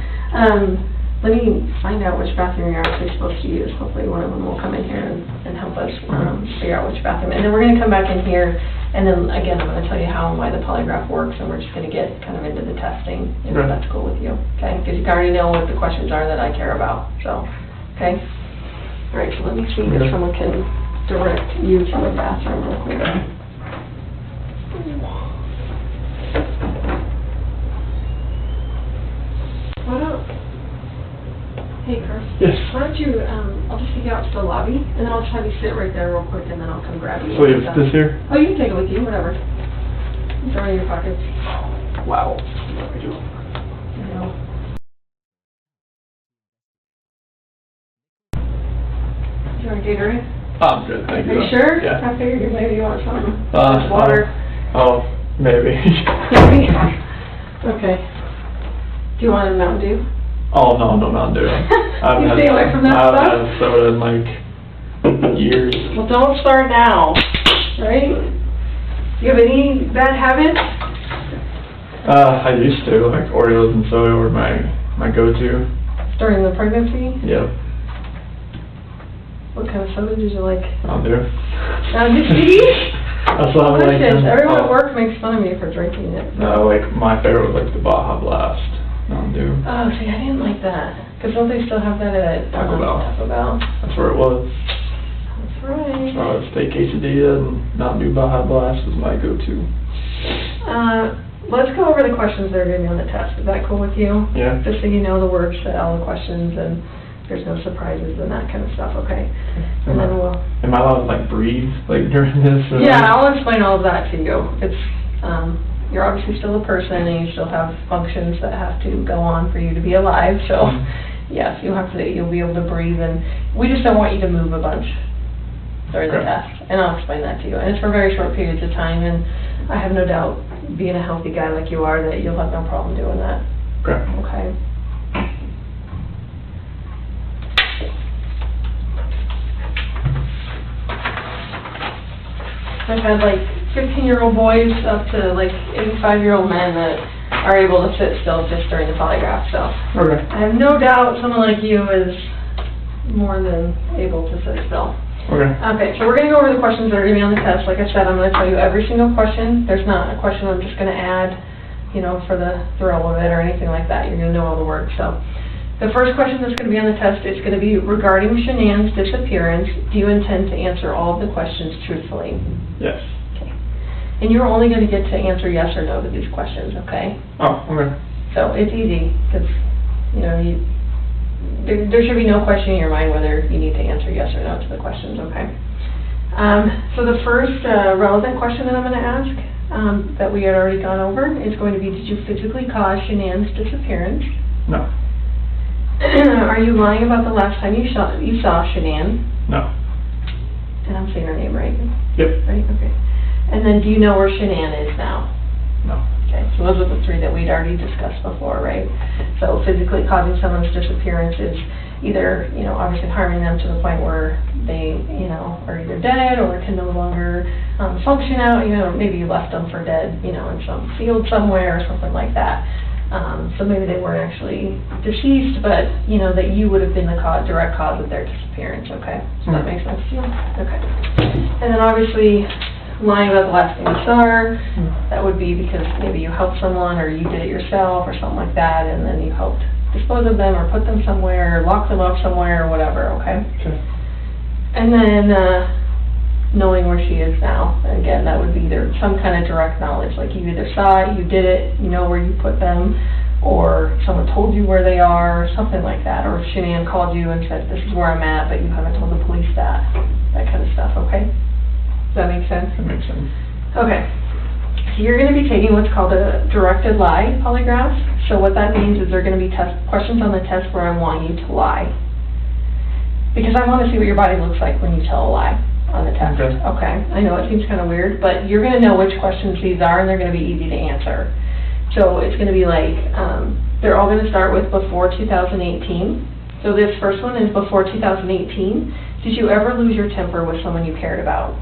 Let me find out which bathroom you're actually supposed to use. Hopefully one of them will come in here and help us figure out which bathroom. And then we're going to come back in here, and then again, I'm going to tell you how and why the polygraph works, and we're just going to get kind of into the testing, if that's cool with you, okay? Because you already know what the questions are that I care about, so, okay? All right, so let me see if someone can direct you to the bathroom real quick. What up? Hey, Chris. Yes. Why don't you, I'll just take you out to the lobby, and then I'll just have you sit right there real quick, and then I'll come grab you. So you have this here? Oh, you can take it with you, whatever. Throw it in your pockets. Wow. You know. You want a Gatorade? I'm good, thank you. Are you sure? Yeah. I figured maybe you want some. Water. Oh, maybe. Maybe. Okay. Do you want a Mountain Dew? Oh, no, Mountain Dew. You stay away from that I stuff? haven't had soda in like years. Well, don't start now, right? Do you have any bad habits? I used to, like Oreos and soda were my go-to. During the pregnancy? Yep. What kind of soda did you like? Mountain Dew. Mountain Dew? That's what I'm like. Everyone at work makes fun of me for drinking it. No, like my favorite was like the Baja Blast Mountain Dew. Oh, see, I didn't like that. Because don't they still have that at Taco Bell. Taco Bell? That's where it was. That's right. Steak quesadilla and Mountain Dew Baja Blast was my go-to. Let's go over the questions that are going to be on the test. Is that cool with you? Yeah. Just so you know the words to all the questions and there's no surprises and that kind of stuff, okay? And then we'll... Am I allowed to like breathe like during this? Yeah, I'll explain all of that to you. It's, you're obviously still a person and you still have functions that have to go on for you to be alive, so yes, you'll be able to breathe, and we just don't want you to move a bunch during the test, and I'll explain that to you. And it's for very short periods of time, and I have no doubt, being a healthy guy like you are, that you'll have no problem doing that. Okay. Okay. I've had like 15-year-old boys up to like 85-year-old men that are able to sit still just during the polygraph, so. Okay. I have no doubt someone like you is more than able to sit still. Okay. Okay, so we're going to go over the questions that are going to be on the test. Like I said, I'm going to tell you every single question. There's not a question I'm just going to add, you know, for the thrill of it or anything like that. You're going to know all the words. So the first question that's going to be on the test is going to be regarding Shanann's disappearance. Do you intend to answer all of the questions truthfully? Yes. Okay. And you're only going to get to answer yes or no to these questions, okay? Oh, okay. So it's easy because, you know, there should be no question in your mind whether you need to answer yes or no to the questions, okay? So the first relevant question that I'm going to ask that we had already gone over is going to be, did you physically cause Shanann's disappearance? No. Are you lying about the last time you saw Shanann? No. And I'm saying her name right? Yep. Right, okay. And then do you know where Shanann is now? No. Okay, so those are the three that we'd already discussed before, right? So physically causing someone's disappearance is either, you know, obviously harming them to the point where they, you know, are either dead or can no longer function out, you know, maybe you left them for dead, you know, in some field somewhere or something like that. So maybe they weren't actually deceased, but, you know, that you would have been the direct cause of their disappearance, okay? So that makes sense to you? Okay. And then obviously, lying about the last thing you saw her, that would be because maybe you helped someone or you did it yourself or something like that, and then you helped dispose of them or put them somewhere or lock them up somewhere or whatever, okay? Okay. And then knowing where she is now, and again, that would be either some kind of direct knowledge, like you either saw it, you did it, you know where you put them, or someone told you where they are, or something like that, or if Shanann called you and said, this is where I'm at, but you haven't told the police that kind of stuff, okay? Does that make sense? That makes sense. Okay. So you're going to be taking what's called a directed lie polygraph. So what that means is there are going to be questions on the test where I want you to lie. Because I want to see what your body looks like when you tell a lie on the test. Okay. Okay. I know it seems kind of weird, but you're going to know which questions these are, and they're going to be easy to answer. So it's going to be like, they're all going to start with before 2018. So this first one is before 2018. Did you ever lose your temper with someone you cared about?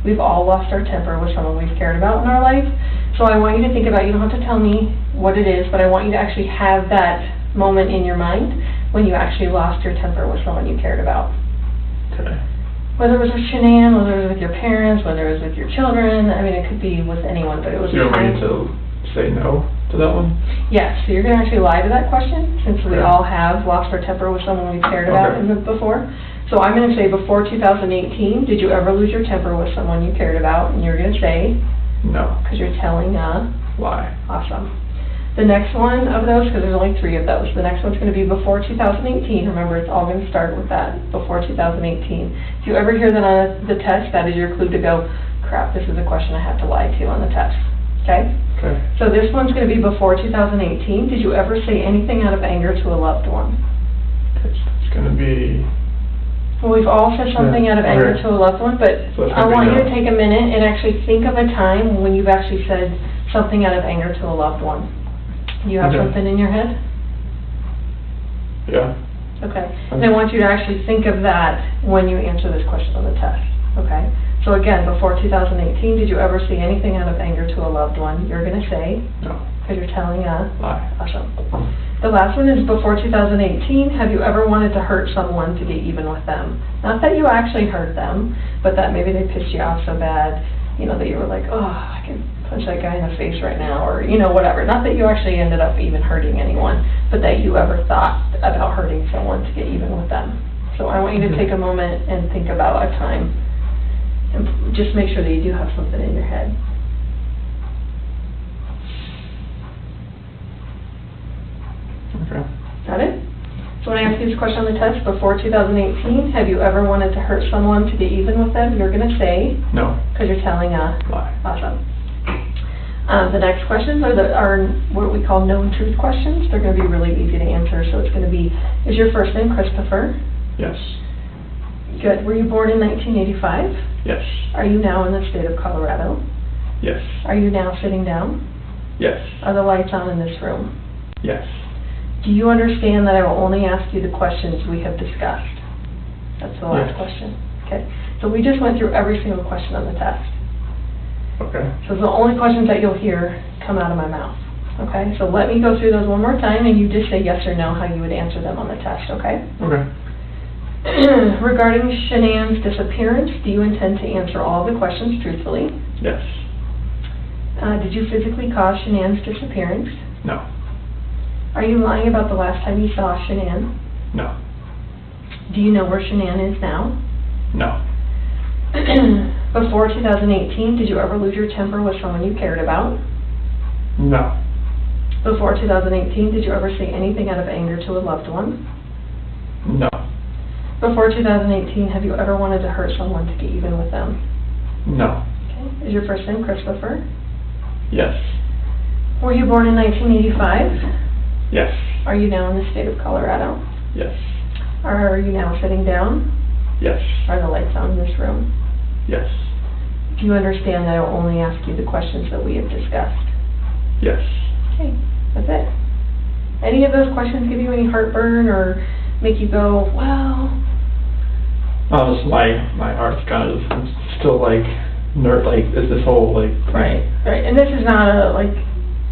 We've all lost our temper with someone we've cared about in our life. So I want you to think about, you don't have to tell me what it is, but I want you to actually have that moment in your mind when you actually lost your temper with someone you cared about. Okay. Whether it was with Shanann, whether it was with your parents, whether it was with your children, I mean, it could be with anyone, but it was... So you want me to say no to that one? Yes, so you're going to actually lie to that question, since we all have lost our temper with someone we've cared about before. So I'm going to say before 2018, did you ever lose your temper with someone you cared about? And you're going to say... No. Because you're telling a... Lie. Awesome. The next one of those, because there's only 3 of those, the next one's going to be before 2018. Remember, it's all going to start with that, before 2018. If you ever hear that on the test, that is your clue to go, crap, this is a question I have to lie to on the test. Okay? Okay. So this one's going to be before 2018. Did you ever say anything out of anger to a loved one? It's gonna be... Well, we've all said something out of anger to a loved one, but So it's I gonna be want you no. to take a minute and actually think of a time when you've actually said something out of anger to a loved one. Do you have Okay. something in your head? Yeah. Okay. And I want you to actually think of that when you answer this question on the test. Okay? So again, before 2018, did you ever say anything out of anger to a loved one? You're going to say, No. because you're telling a Lie. Awesome. The last one is before 2018, have you ever wanted to hurt someone to get even with them? Not that you actually hurt them, but that maybe they pissed you off so bad, you know, that you were like, oh, I can punch that guy in the face right now, or, you know, whatever. Not that you actually ended up even hurting anyone, but that you ever thought about hurting someone to get even with them. So I want you to take a moment and think about a time, and just make sure that you do have something in your head. Okay. Got it? So when I ask you this question on the test, before 2018, have you ever wanted to hurt someone to get even with them? You're going to say, No. because you're telling a Lie. Awesome. The next questions are what we call known truth questions. They're going to be really easy to answer. So it's going to be, is your first name Christopher? Yes. Good. Were you born in 1985? Yes. Are you now in the state of Colorado? Yes. Are you now sitting down? Yes. Are the lights on in this room? Yes. Do you understand that I will only ask you the questions we have discussed? That's the last Yes. question. Okay. So we just went through every single question on the test. Okay. So the only questions that you'll hear come out of my mouth. Okay? So let me go through those one more time, and you just say yes or no how you would answer them on the test, okay? Okay. Regarding Shanann's disappearance, do you intend to answer all of the questions truthfully? Yes. Did you physically cause Shanann's disappearance? No. Are you lying about the last time you saw Shanann? No. Do you know where Shanann is now? No. Before 2018, did you ever lose your temper with someone you cared about? No. Before 2018, did you ever say anything out of anger to a loved one? No. Before 2018, have you ever wanted to hurt someone to get even with them? No. Okay. Is your first name Christopher? Yes. Were you born in 1985? Yes. Are you now in the state of Colorado? Yes. Are you now sitting down? Yes. Are the lights on in this room? Yes. Do you understand that I will only ask you the questions that we have discussed? Yes. Okay, that's it. Any of those questions give you any heartburn or make you go, well? Just my heart's kind of still like is this whole like Right. And this is not a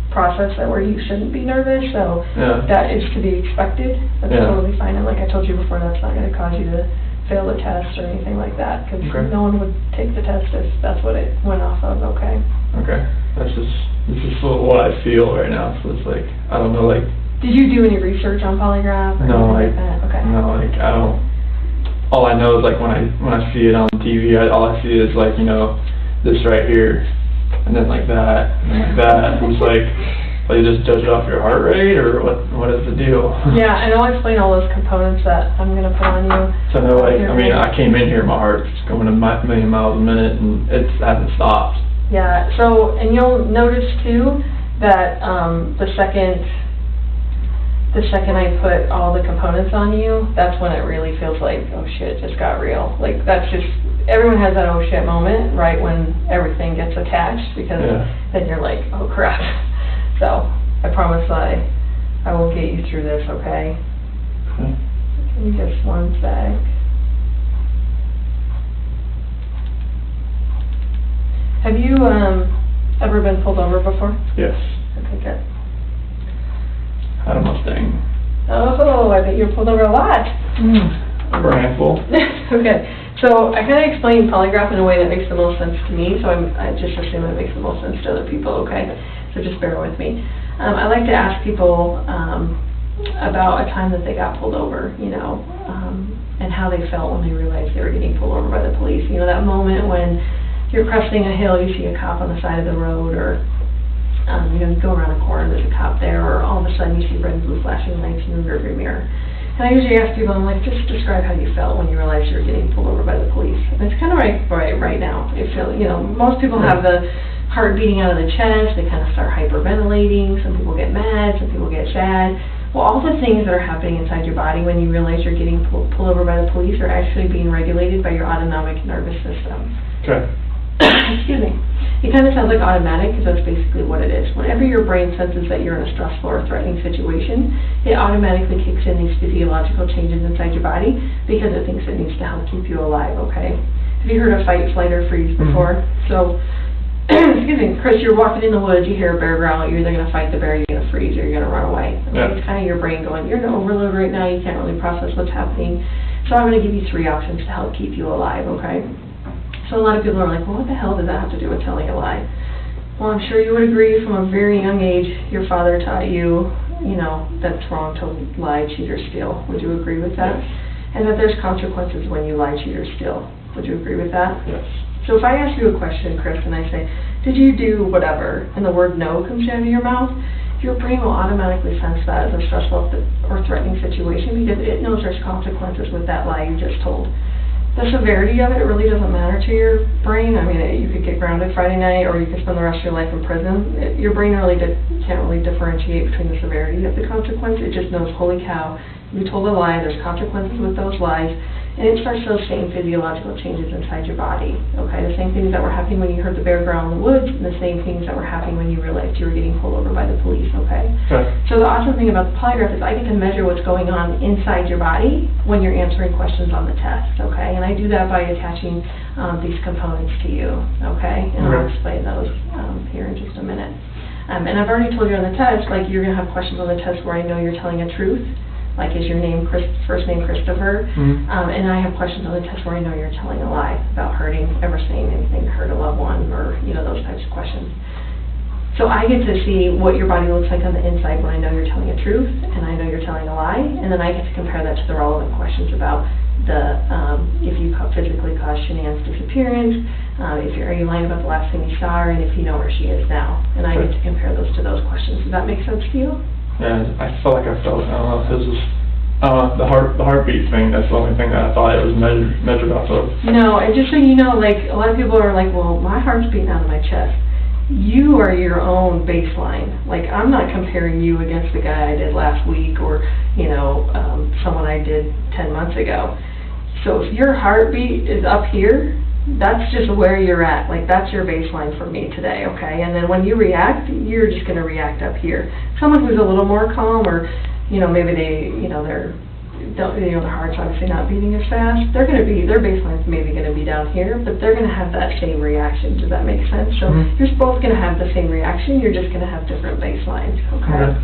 process where you shouldn't be nervous, so Yeah. that is to be expected. That's Yeah. totally fine. And like I told you before, that's not going to cause you to fail the test or anything like that, because Okay. no one would take the test if that's what it went off of, okay? Okay. This is what I feel right now. So it's like I don't know like Did you do any research on polygraph or No, anything like that? Okay. no like I don't. All I know is like when I see it on TV, all I see is like this right here, and then like that, and then like that. It's like you just judge it off your heart rate, or what is the deal? Yeah, and I'll explain all those components that I'm going to put on you. So no, I came in here, my heart's going a million miles a minute, and it hasn't stopped. Yeah, so, and you'll notice too that the second I put all the components on you, that's when it really feels like, oh shit, it just got real. Like, that's just, everyone has that oh shit moment, right, when everything gets attached, because then you're like, oh crap. So, I promise I will get you through this, okay? Okay. Give me just one sec. Have you ever been pulled over before? Yes. Okay, good. Had a Mustang. Oh, I bet you were pulled over a lot. Over a handful. Okay, so I kind of explained polygraph in a way that makes the most sense to me, so I just assume it makes the most sense to other people, okay? So just bear with me. I like to ask people about a time that they got pulled over, and how they felt when they realized they were getting pulled over by the police. You know, that moment when you're cresting a hill, you see a cop on the side of the road, or you go around a corner, there's a cop there, or all of a sudden you see red and blue flashing lights in the rearview mirror. And I usually ask people, I'm like, just describe how you felt when you realized you were getting pulled over by the police. And it's kind of right now. I feel, most people have the heart beating out of the chest, they kind of start hyperventilating, some people get mad, some people get sad. Well, all the things that are happening inside your body when you realize you're getting pulled over by the police are actually being regulated by your autonomic nervous system. Okay. Excuse me. It kind of sounds like automatic, because that's basically what it is. Whenever your brain senses that you're in a stressful or threatening situation, it automatically kicks in these physiological changes inside your body because it thinks it needs to help keep you alive, okay? Have you heard of fight, flight, or freeze before? So, excuse me, Chris, you're walking in the woods, you hear a bear growl, you're either going to fight the bear, you're going to freeze, or you're going to run away. Okay? Yeah. It's kind of your brain going, you're in overload right now, you can't really process what's happening. So I'm going to give you 3 options to help keep you alive, okay? So a lot of people are like, well, what the hell does that have to do with telling a lie? Well, I'm sure you would agree from a very young age, your father taught you, that's wrong to lie, cheat, or steal. Would you agree with that? Yes. And that there's consequences when you lie, cheat, or steal. Would you agree with that? Yes. So if I ask you a question, Chris, and I say, did you do whatever, and the word no comes out of your mouth, your brain will automatically sense that as a stressful or threatening situation because it knows there's consequences with that lie you just told. The severity of it really doesn't matter to your brain. I mean, you could get grounded Friday night, or you could spend the rest of your life in prison. Your brain really can't really differentiate between the severity of the consequence. It just knows, holy cow, you told a lie, there's consequences with those lies, and it starts those same physiological changes inside your body, okay? The same things that were happening when you heard the bear growl in the woods, and the same things that were happening when you realized you were getting pulled over by the police, okay? Okay. So the awesome thing about the polygraph is I get to measure what's going on inside your body when you're answering questions on the test, okay? And I do that by attaching these components to you, okay? And I'll explain those here in just a minute. And I've already told you on the test, like, you're going to have questions on the test where I know you're telling a truth. Like, is your name first name Christopher? Mm-hmm. And I have questions on the test where I know you're telling a lie about ever saying anything to hurt a loved one, or, those types of questions. So I get to see what your body looks like on the inside when I know you're telling a truth, and I know you're telling a lie, and then I get to compare that to the relevant questions about if you physically caused Shanann's disappearance, are you lying about the last thing you saw her, and if you know where she is now. And I get to compare those to those questions. Does that make sense to you? Yeah, I felt like I don't know, this is, the heartbeat thing, that's the only thing that I thought it was measured off of. No, and just so you know, like, a lot of people are like, well, my heart's beating out of my chest. You are your own baseline. Like, I'm not comparing you against the guy I did last week, or, someone I did 10 months ago. So if your heartbeat is up here, that's just where you're at. Like, that's your baseline for me today, okay? And then when you react, you're just going to react up here. Someone who's a little more calm, or, maybe their heart's obviously not beating as fast, their baseline's maybe going to be down here, but they're going to have that same reaction. Does that make sense? So you're both going to have the same reaction, you're just going to have different baselines, okay?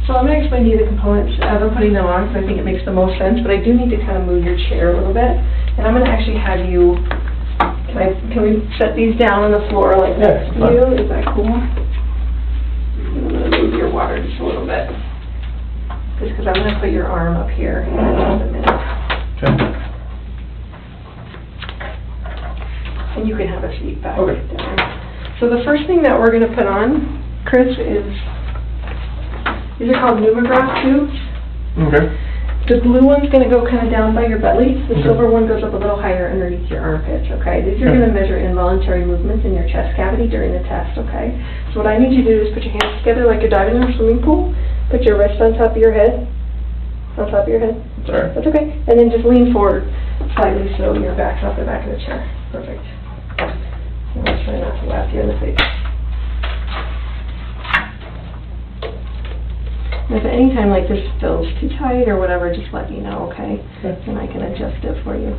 So I'm going to explain to you the components as I'm putting them on, because I think it makes the most sense, but I do need to kind of move your chair a little bit, and I'm going to actually have you. Can we set these down on the floor like next to you? Is that cool? I'm going to move your water just a little bit. Just because I'm going to put your arm up here in just a minute. Okay. And you can have a seat back Okay. there. So the first thing that we're going to put on, Chris, is, these are called pneumograph tubes. Okay. The blue one's going to go kind of down by your belly. The Okay. silver one goes up a little higher underneath your armpits, okay? These are going to measure involuntary movements in your chest cavity during the test, okay? So what I need you to do is put your hands together like you're diving in a swimming pool. Put your wrist on top of your head. On top of your head. Sorry. That's okay. And then just lean forward slightly so your back's off the back of the chair. Perfect. And let's try not to laugh you in the face. If at any time like this feels too tight or whatever, just let me know, okay? And I can adjust it for you.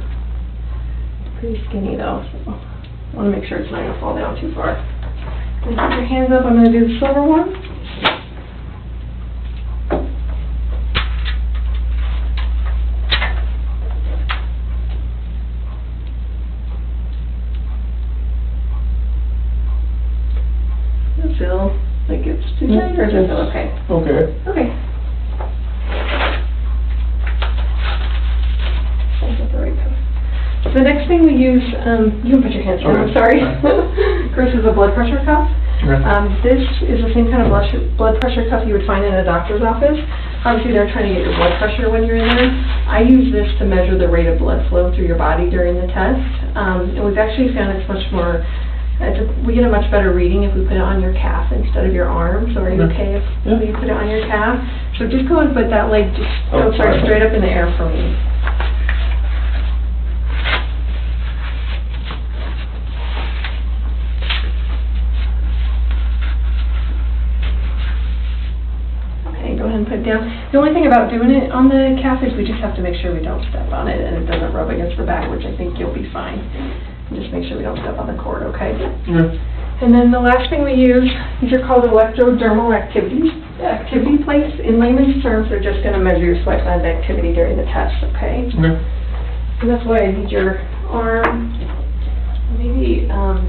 Pretty skinny though, so I want to make sure it's not going to fall down too far. And put your hands up. I'm going to do the silver one. Does it feel like it's too tight, or does it feel okay? Okay. Okay. So the next thing we use, you can put your hands down, I'm sorry. Chris is a blood pressure cuff. This is the same kind of blood pressure cuff you would find in a doctor's office. Obviously, they're trying to get your blood pressure when you're in there. I use this to measure the rate of blood flow through your body during the test. And we've actually found it's much more, we get a much better reading if we put it on your calf instead of your arm. So are you okay if we put it on your calf? So just go and put that leg just straight up in the air for me. Go ahead and put it down. The only thing about doing it on the calf is we just have to make sure we don't step on it and it doesn't rub against the back, which I think you'll be fine. Just make sure we don't step on the cord, okay? And then the last thing we use, these are called electrodermal activity plates. In layman's terms, they're just going to measure your sweat gland activity during the test, okay? And that's why I need your arm. Maybe, I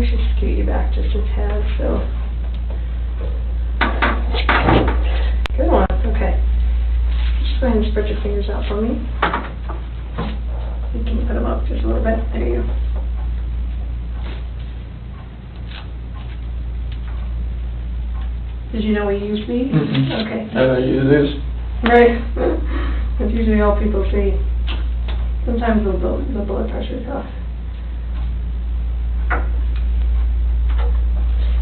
should scoot you back just a tad, so. Good one, okay. Just go ahead and spread your fingers out for me. You can put them up just a little bit. There you go. Did you know we use these? Okay. I use this. Right. That's usually all people see. Sometimes the blood pressure is off.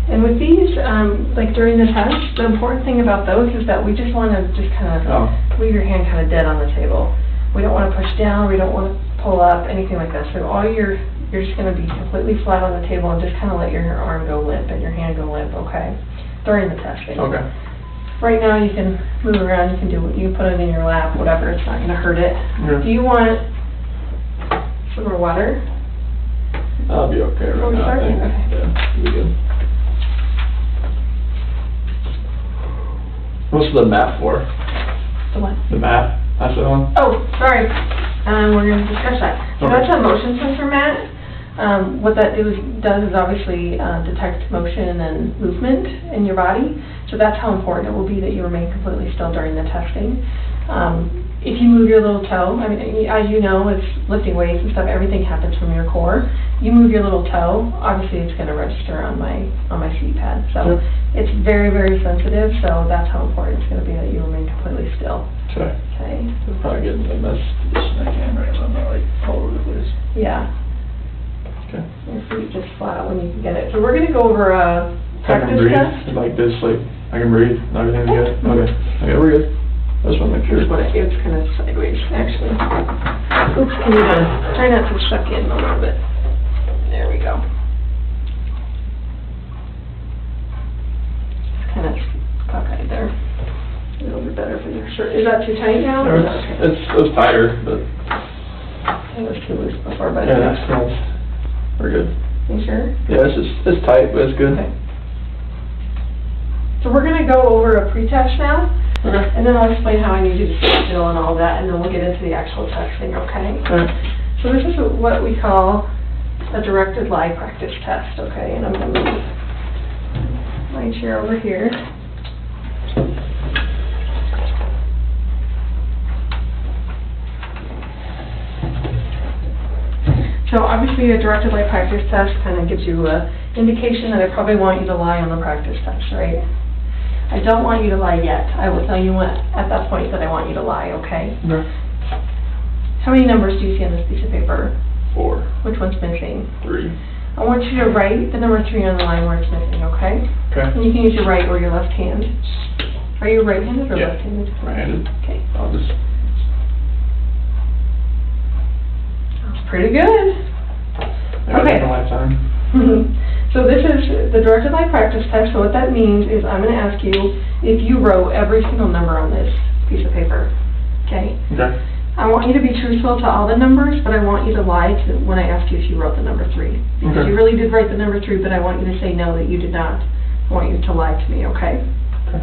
And with these, like during the test, the important thing about those is that we just want to just kind of leave your hand kind of dead on the table. We don't want to push down, we don't want to pull up, anything like that. So you're just going to be completely flat on the table and just kind of let your arm go limp and your hand go limp, okay? During the testing. Okay. Right now you can move around, you can put it in your lap, whatever, it's not going to hurt it. Yeah. Do you want some more water? I'll be okay right now, I think. Okay. Yeah, be good. What's the mat for? The what? The mat, that's the one? Oh, sorry. We're going to discuss that. So that's a motion sensor mat. What that does is obviously detect motion and movement in your body. So that's how important it will be that you remain completely still during the testing. If you move your little toe, I mean, as you know, with lifting weights and stuff, everything happens from your core. You move your little toe, obviously it's going to register on my seat pad. So it's very, very sensitive. So that's how important it's going to be that you remain completely still. Okay. Okay. I'm probably getting the best position I can right now. I'm not like all over the place. Yeah. Okay. Your feet just flat when you can get it. So we're going to go over a I can practice breathe test. like this, like I can breathe. Everything's good. Okay. Okay, we're good. I just want to make sure. It's kind of sideways, actually. Oops, can you try not to suck in a little bit. There we go. It's kind of cockeyed there. A little bit better for your shirt. Is that too tight now? Or is that okay? It was tighter, but It was too loose before, but yeah, that's we're good. You sure? Yeah, it's tight, but it's good. Okay. So we're going to go over a pre-test now. Okay. And then I'll explain how I need you to sit still and all that, and then we'll get into the actual testing, okay? Okay. So this is what we call a directed lie practice test, okay? And I'm going to move my chair over here. So obviously a directed lie practice test kind of gives you an indication that I probably want you to lie on the practice test, right? I don't want you to lie yet. I will tell you at that point that I want you to lie, okay? Okay. How many numbers do you see on this piece of paper? 4. Which one's missing? 3. I want you to write the number 3 on the line where it's missing, okay? Okay. And you can use your right or your left hand. Are you right-handed or Yeah. left-handed? Right-handed. Okay. I'll just. That's pretty good. Okay. Lifetime. So this is the directed lie practice test. So what that means is I'm going to ask you if you wrote every single number on this piece of paper. Okay? Okay. I want you to be truthful to all the numbers, but I want you to lie when I ask you if you wrote the number 3. Because Okay. you really did write the number 3, but I want you to say no, that you did not. I want you to lie to me, okay? Okay.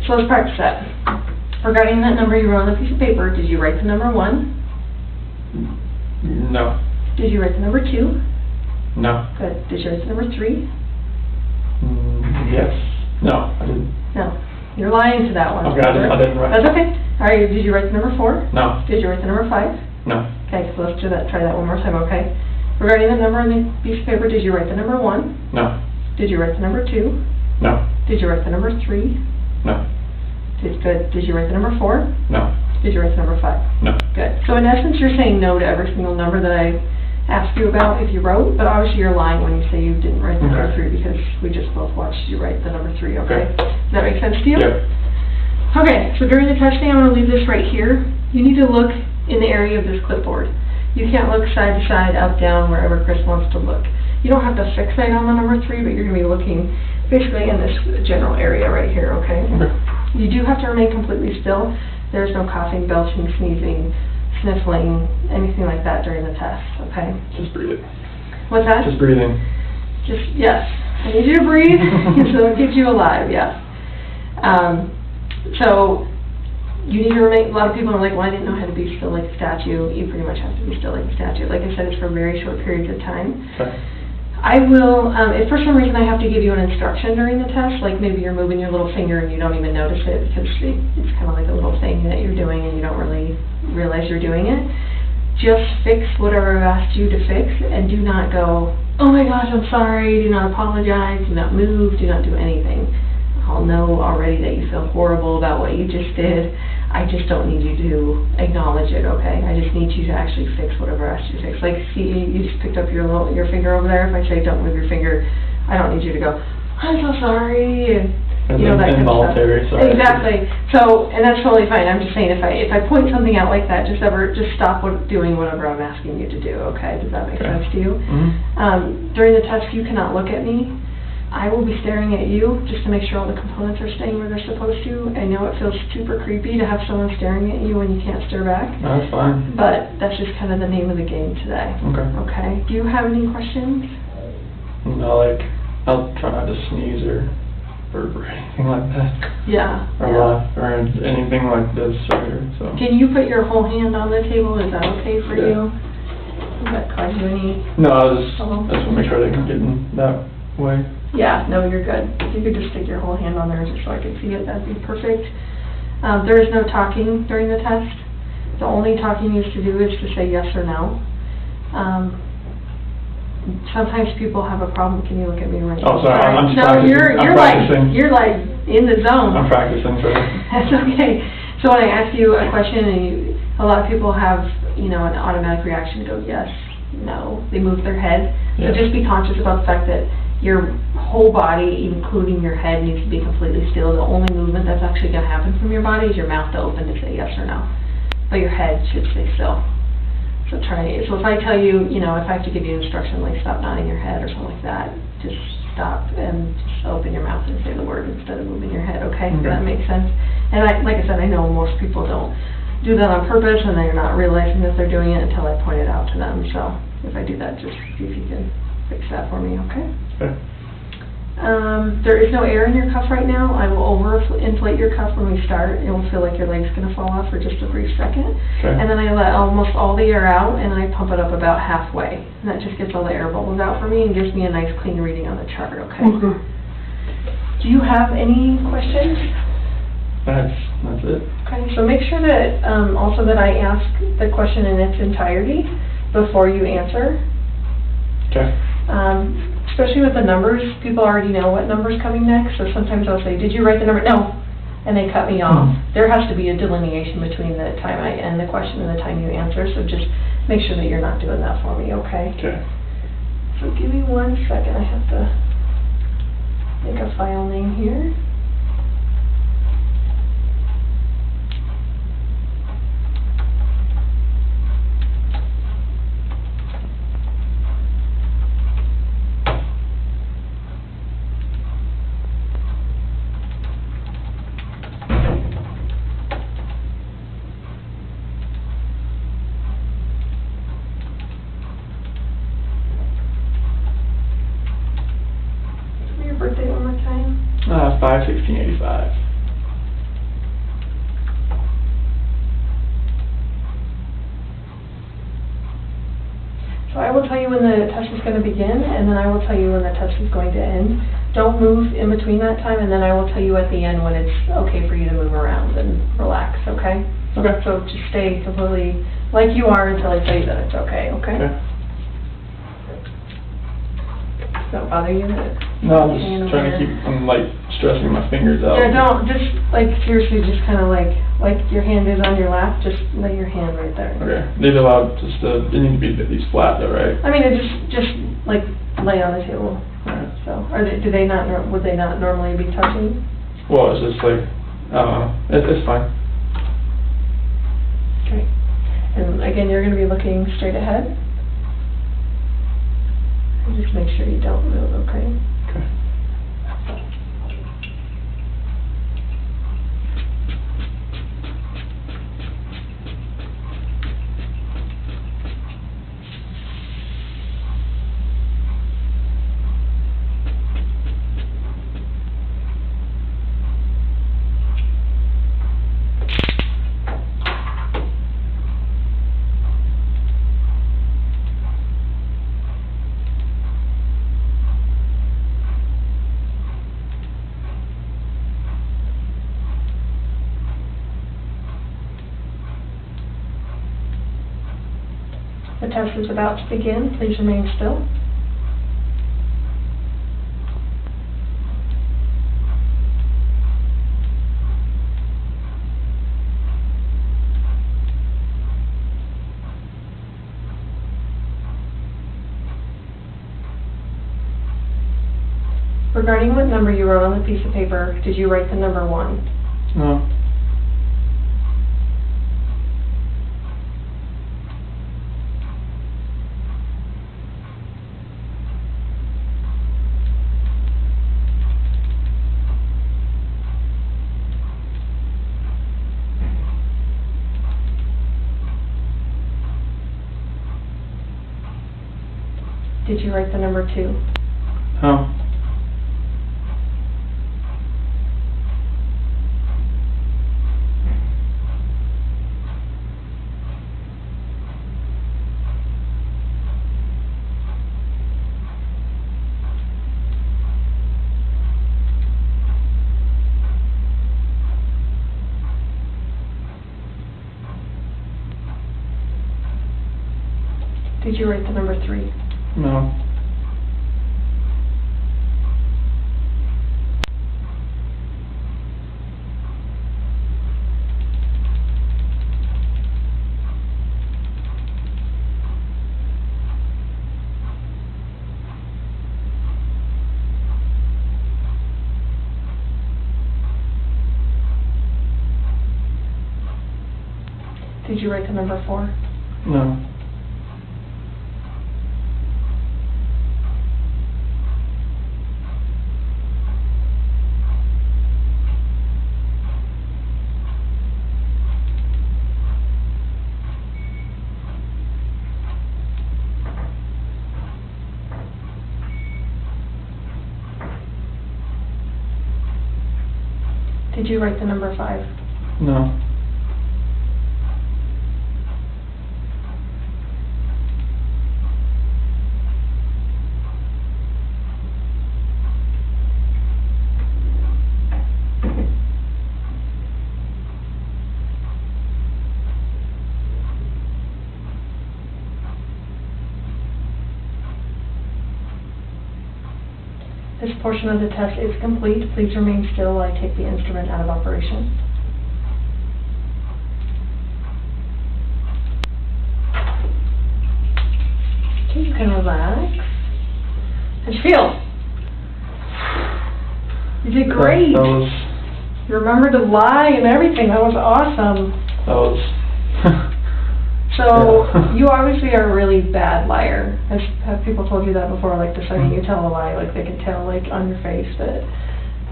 So let's practice that. Regarding that number you wrote on the piece of paper, did you write the number 1? No. Did you write the number 2? No. Good. Did you write the number 3? Yes. No, I didn't. No. You're lying to that one. Okay, I didn't write. That's okay. All right, did you write the number 4? No. Did you write the number 5? No. Okay, so let's do that. Try that one more time, okay? Regarding the number on the piece of paper, did you write the number 1? No. Did you write the number 2? No. Did you write the number 3? No. Good. Did you write the number 4? No. Did you write the number 5? No. Good. So in essence, you're saying no to every single number that I asked you about if you wrote, but obviously you're lying when you say you didn't write the number 3 because we just both watched you write the number 3, okay? Does that make sense to you? Yep. Okay, so during the testing, I'm going to leave this right here. You need to look in the area of this clipboard. You can't look side to side, up, down, wherever Chris wants to look. You don't have to fixate on the number 3, but you're going to be looking basically in this general area right here, okay? Okay. You do have to remain completely still. There's no coughing, belching, sneezing, sniffling, anything like that during the test, okay? Just breathing. What's that? Just breathing. Yes. I need you to breathe, so it keeps you alive, yes. So, you need to remain, a lot of people are like, well, I didn't know how to be still like a statue. You pretty much have to be still like a statue. Like I said, it's for very short periods of time. Okay. I will, if for some reason I have to give you an instruction during the test, like maybe you're moving your little finger and you don't even notice it because it's kind of like a little thing that you're doing and you don't really realize you're doing it, just fix whatever I've asked you to fix and do not go, oh my gosh, I'm sorry, do not apologize, do not move, do not do anything. I'll know already that you feel horrible about what you just did. I just don't need you to acknowledge it, okay? I just need you to actually fix whatever I asked you to fix. Like, see, you just picked up your finger over there. If I say don't move your finger, I don't need you to go, I'm so sorry, and you know, that kind of stuff. Involuntary, sorry. Exactly. So, and that's totally fine. I'm just saying, if I point something out like that, just stop doing whatever I'm asking you to do, okay? Does that make sense to you? Mm-hmm. During the test, you cannot look at me. I will be staring at you just to make sure all the components are staying where they're supposed to. I know it feels super creepy to have someone staring at you when you can't stare back. No, that's fine. But that's just kind of the name of the game today. Okay. Okay. Do you have any questions? No, like, I'll try not to sneeze or burp or anything like that. Yeah. Or laugh or anything like this either, so. Can you put your whole hand on the table? Is that okay for you? Does that cause you any? No, I just want to make sure they can get in that way. Yeah, no, you're good. If you could just stick your whole hand on there just so I could see it, that'd be perfect. There is no talking during the test. The only talking you used to do is to say yes or no. Sometimes people have a problem. Can you look at me right now? Oh, sorry, I'm just no, practicing. you're like in the zone. I'm practicing, sorry. That's okay. So when I ask you a question and a lot of people have, you know, an automatic reaction to go yes, no. They move their head. Yeah. So just be conscious about the fact that your whole body, including your head, needs to be completely still. The only movement that's actually going to happen from your body is your mouth to open to say yes or no. But your head should stay still. So if I tell you, you know, if I have to give you an instruction like stop nodding your head or something like that, just stop and just open your mouth and say the word instead of moving your head, okay? Does that make sense? And like I said, I know most people don't do that on purpose and they're not realizing that they're doing it until I point it out to them. So if I do that, just see if you can fix that for me, okay? Okay. There is no air in your cuff right now. I will over-inflate your cuff when we start. It will feel like your leg's going to fall off for just a brief second. Okay. And then I let almost all the air out, and I pump it up about halfway. And that just gets all the air bubbles out for me and gives me a nice clean reading on the chart, okay? Do you have any questions? That's it. Okay, so make sure that, also that I ask the question in its entirety before you answer. Okay. Especially with the numbers, people already know what number's coming next, so sometimes I'll say, did you write the number? No. And they cut me off. There has to be a delineation between the time I end the question and the time you answer, so just make sure that you're not doing that for me, okay? Okay. So give me 1 second, I have to make a file name here. Birthday one more time. 5/16/85. So I will tell you when the test is going to begin, and then I will tell you when the test is going to end. Don't move in between that time, and then I will tell you at the end when it's okay for you to move around and relax, okay? Okay. So just stay completely like you are until I tell you that it's okay, okay? Okay. Does that bother you? No, I'm just trying to keep, I'm like stressing my fingers out. Yeah, don't, just, like, seriously, just kind of like your hand is on your lap, just lay your hand right there. Okay, they'd allow just, they need to be at least flat though, right? I mean, it just, like, lay on the table. Alright. So, would they not normally be touching? Well, it's just like, I don't know, it's fine. Okay. And again, you're gonna be looking straight ahead. And just make sure you don't move, okay? Okay. The test is about to begin. Please remain still. Regarding what number you wrote on the piece of paper, did you write the number 1? No. Did you write the number 2? No. Did you write the number 3? No. Did you write the number 4? No. Did you write the number 5? No. This portion of the test is complete. Please remain still while I take the instrument out of operation. Okay, you can relax. How'd you feel? You did great. That was, You remembered to lie and everything. That was awesome. that was, So, Yeah. you obviously are a really bad liar. Have people told you that before? Like, the second you tell a lie, like, they can tell, like, on your face that...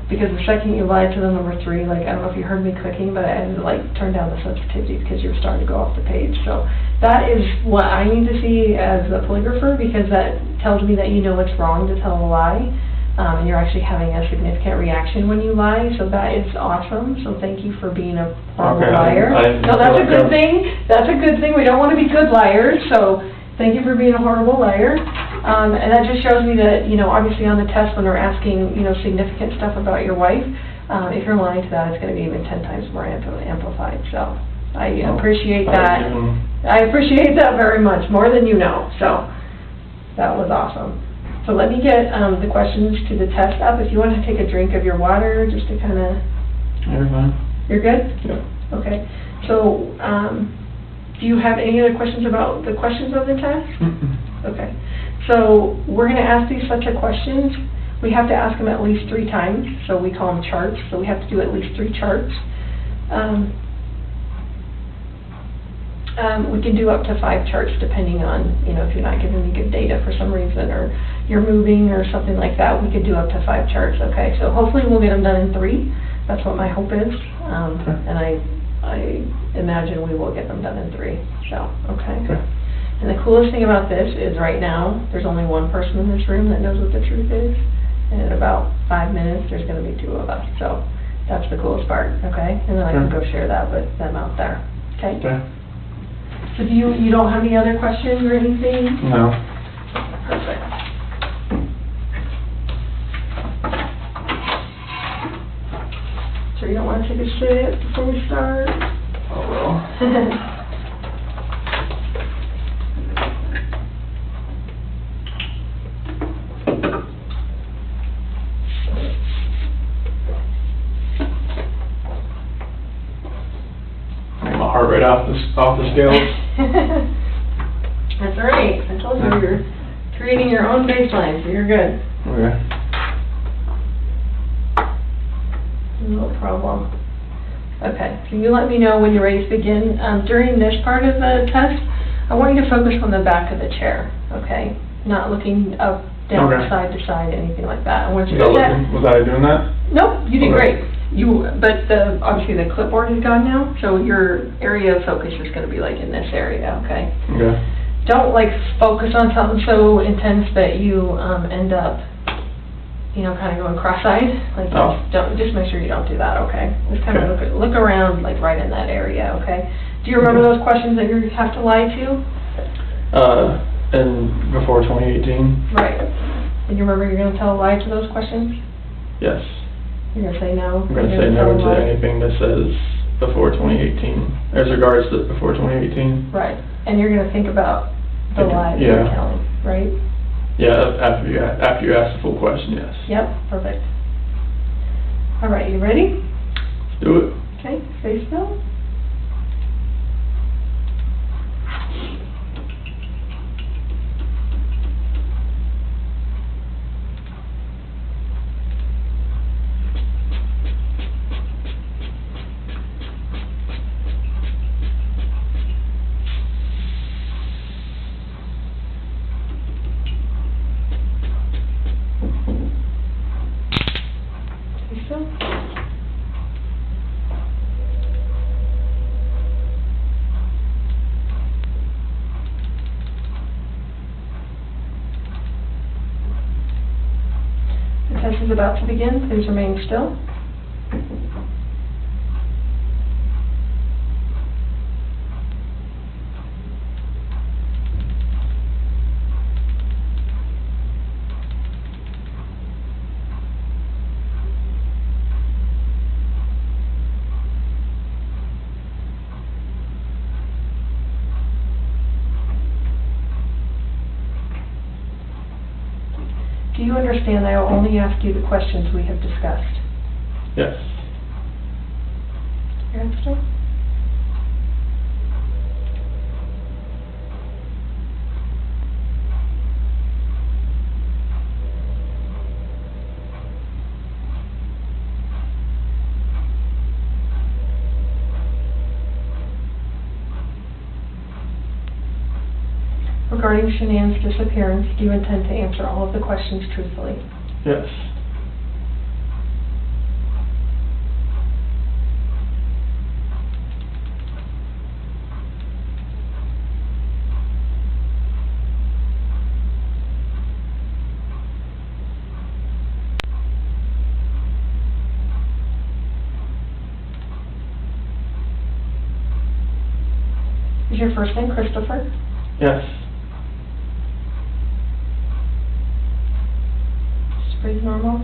Because the second you lied to the number 3, like, I don't know if you heard me clicking, but I had to, like, turn down the sensitivity because you were starting to go off the page. So, that is what I need to see as a polygrapher, because that tells me that you know it's wrong to tell a lie. And you're actually having a significant reaction when you lie, so that is awesome. So thank you for being a horrible Okay, liar. No, that's a good thing. That's a good thing. We don't want to be good liars, so thank you for being a horrible liar. And that just shows me that, you know, obviously on the test when we're asking, you know, significant stuff about your wife, if you're lying to that, it's going to be even 10 times more amplified. So I appreciate that. I appreciate that very much, more than you know. So that was awesome. So let me get the questions to the test up. If you want to take a drink of your water, just to kind of... You're fine. You're good? Yeah. Okay. So, do you have any other questions about the questions of the test? Okay. So, we're going to ask these sets of questions. We have to ask them at least 3 times, so we call them charts. So we have to do at least 3 charts. We can do up to 5 charts depending on, you know, if you're not giving me good data for some reason, or you're moving or something like that, we could do up to 5 charts, okay? So hopefully we'll get them done in 3. That's what my hope is. And I imagine we will get them done in 3, so, okay. And the coolest thing about this is right now, there's only one person in this room that knows what the truth is. And in about 5 minutes, there's going to be 2 of us. So that's the coolest part, okay? And then I can go share that with them out there, okay? So do you don't have any other questions or anything? No. Perfect. So you don't want to take a sip before we start? Oh, well. Heart rate off the scales. That's all right. I told you you're creating your own baseline, so you're good. Okay. No problem. Okay, so you let me know when you're ready to begin. During this part of the test, I want you to focus on the back of the chair, okay? Not looking up, down, side to side, anything like that. I want you to do that. Was I doing that? Nope, you did great. But obviously the clipboard is gone now, so your area of focus is going to be like in this area, okay? Okay. Don't like focus on something so intense that you end up, you know, kind of going cross-eyed. Like, just make sure you don't do that, okay? Just kind of look around, like right in that area, okay? Do you remember those questions that you have to lie to? And before 2018. Right. And you remember you're going to tell a lie to those questions? Yes. You're going to say no? I'm going to say no to anything that says before 2018, as regards to before 2018. Right. And you're going to think about the lies you're telling, right? Yeah, after you ask the full question, yes. Yep, perfect. All right, you ready? Let's do it. Okay, stay still. The test is about to begin. Please remain still. Do you understand I will only ask you the questions we have discussed? Yes. You understand? Regarding Shanann's disappearance, do you intend to answer all of the questions truthfully? Yes. Is your first name Christopher? Yes. Breathe normal.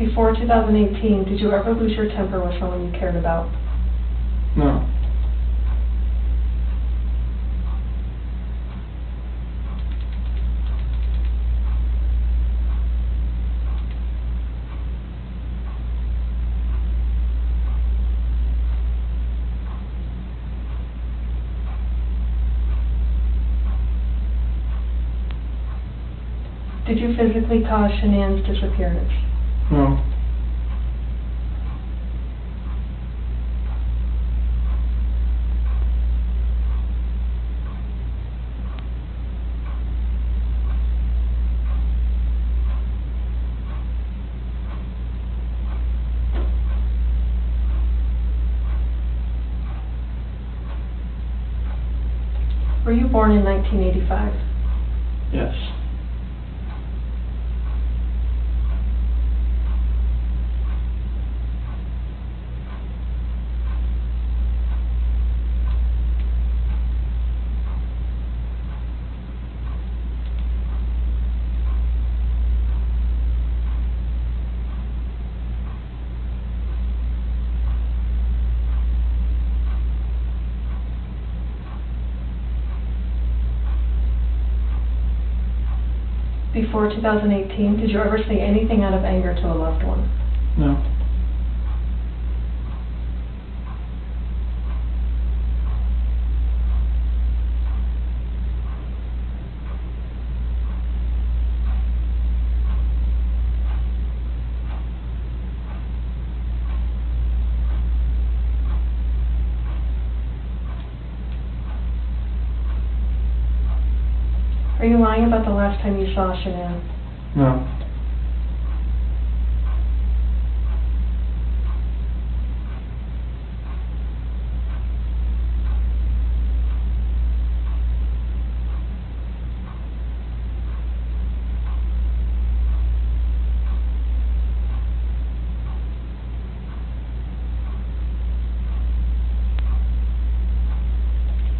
Before 2018, did you ever lose your temper with someone you cared about? No. Did you physically cause Shanann's disappearance? No. Were you born in 1985? Yes. Before 2018, did you ever say anything out of anger to a loved one? No. Are you lying about the last time you saw Shanann? No.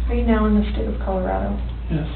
Are you now in the state of Colorado? Yes.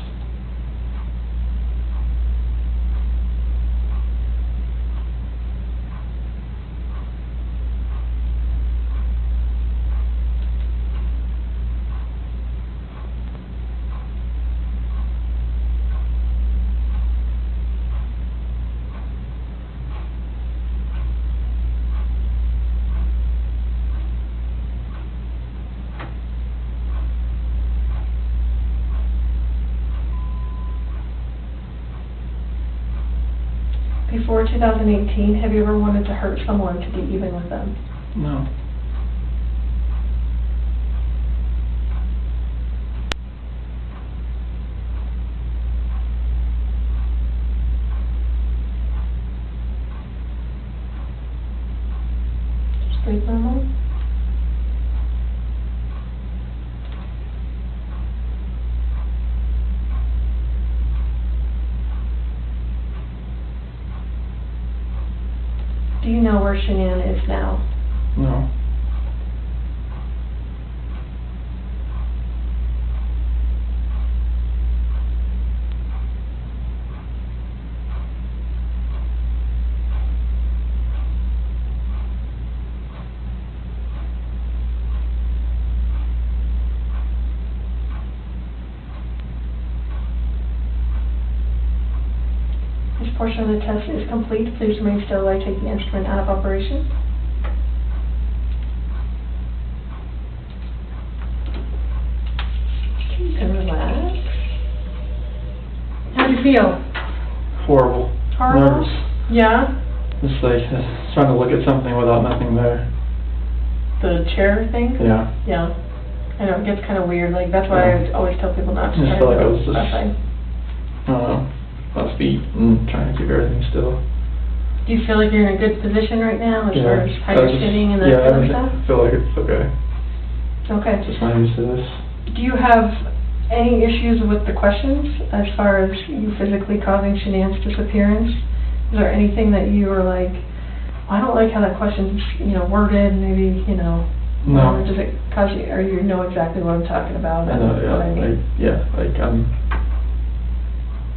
Before 2018, have you ever wanted to hurt someone to get even with them? No. Sleep normal? Do you know where Shanann is now? No. This portion of the test is complete. Please remain still while I take the instrument out of operation. And relax. How do you feel? Horrible. Horrible? Nervous. Yeah? Just like trying to look at something without nothing there. The chair thing? Yeah. Yeah. I know, it gets kind of weird. Like, that's why I always tell people not to I try feel to like I go was just, outside. I don't know, last feet and trying to keep everything still. Do you feel like you're in a good position right now as Yeah. far as how I you're just- sitting and that yeah, kind of everything. stuff? I feel like it's okay. Okay. Just not used to this. Do you have any issues with the questions as far as you physically causing Shanann's disappearance? Is there anything that you were like, I don't like how that question's, worded, maybe, No. or does it cause you, or you know exactly what I'm talking about? I know, and what I mean? yeah, like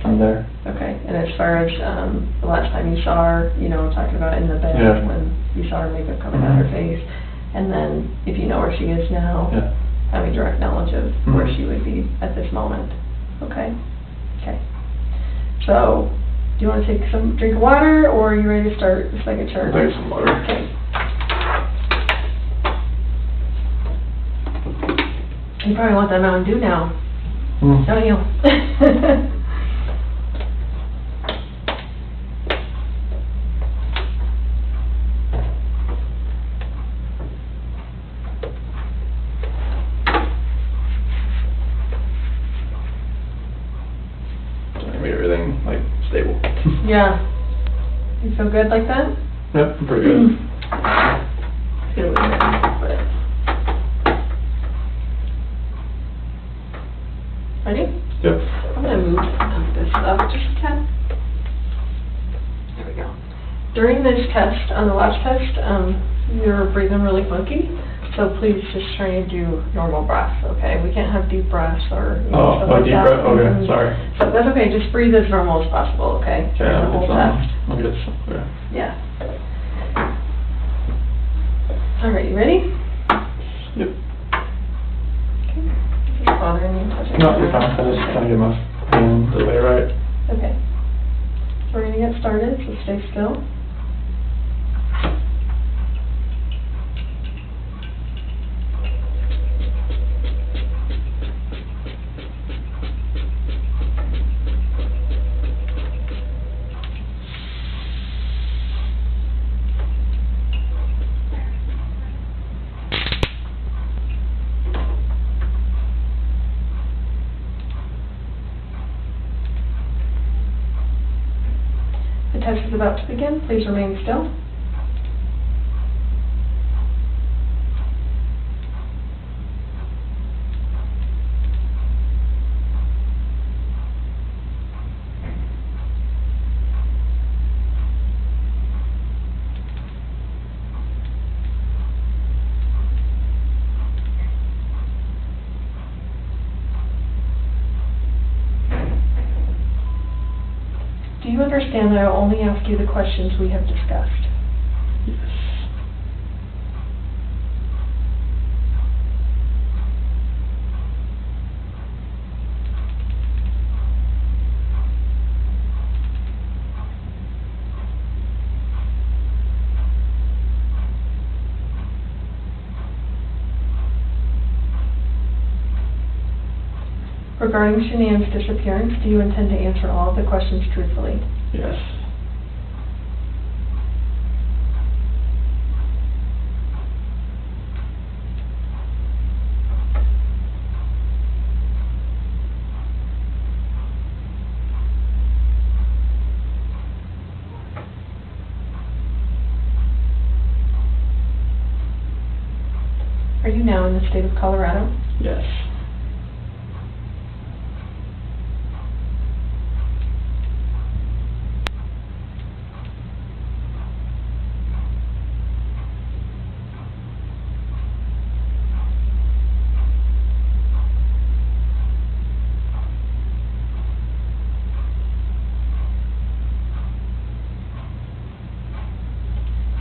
from there. Okay, and as far as, the last time you saw her, you know, talking about in the bed, Yeah. when you saw her makeup coming down her face, and then if you know where she is now, Yeah. having direct knowledge of where Mhm. she would be at this moment. Okay, okay. So, do you wanna take some drink of water, or are you ready to start the second chart? I'll take some water. Okay. You probably want that Mountain Dew now, don't you? I made everything, like, stable. Yeah. You feel good like that? Yep, I'm pretty good. Get away from that, but... Ready? Yep. I'm gonna move this up just a tad. There we go. During this test, on the watch test, you're breathing really funky, so please just try and do normal breaths, okay? We can't have deep breaths or, you know, stuff like deep that. breath, okay, Mhm. sorry. So that's okay, just breathe as normal as possible, okay? Okay, During the whole test. I'll get some, okay. Yeah. All right, you ready? Yep. Okay. Is this bothering you? Touching No, your you're fine, arm? I just Okay. trying to get my hand the way right. Okay. We're gonna get started, so stay still. The test is about to begin. Please remain still. Do you understand that I will only ask you the questions we have discussed? Yes. Regarding Shanann's disappearance, do you intend to answer all of the questions truthfully? Yes. Are you now in the state of Colorado? Yes.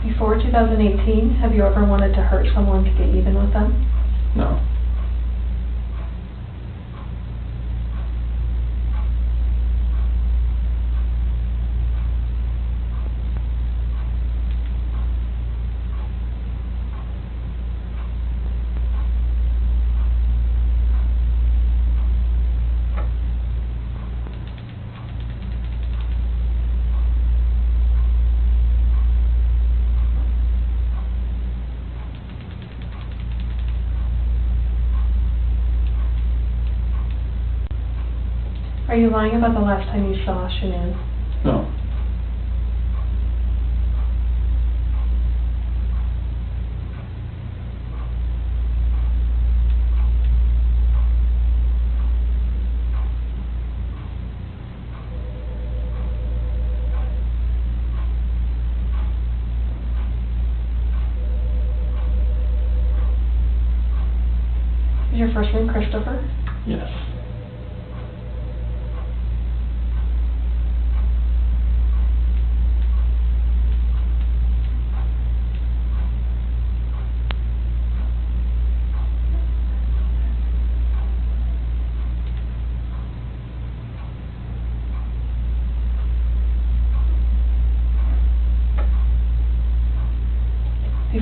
Before 2018, have you ever wanted to hurt someone to get even with them? No. Are you lying about the last time you saw Shanann? No. Is your first name Christopher? Yes.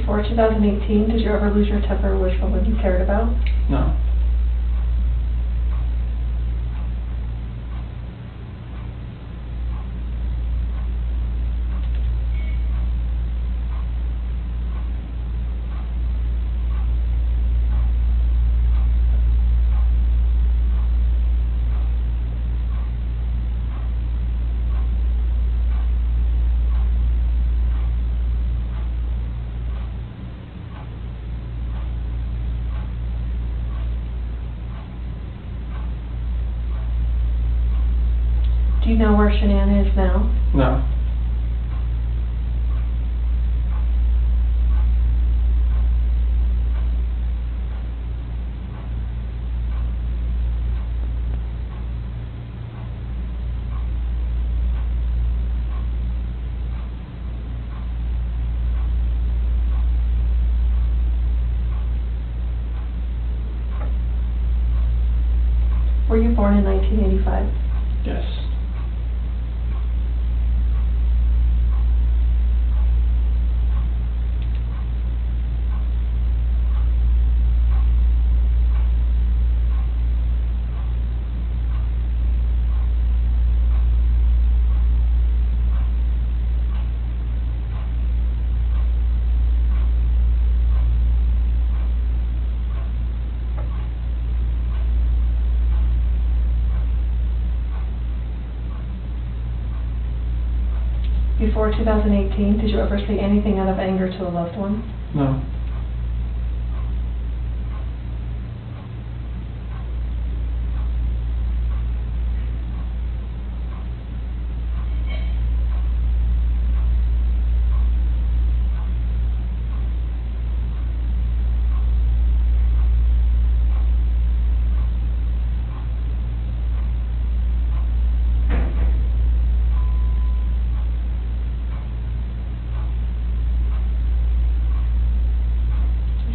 Before 2018, did you ever lose your temper with someone you cared about? No. Do you know where Shanann is now? No. Were you born in 1985? Yes. Before 2018, did you ever say anything out of anger to a loved one? No.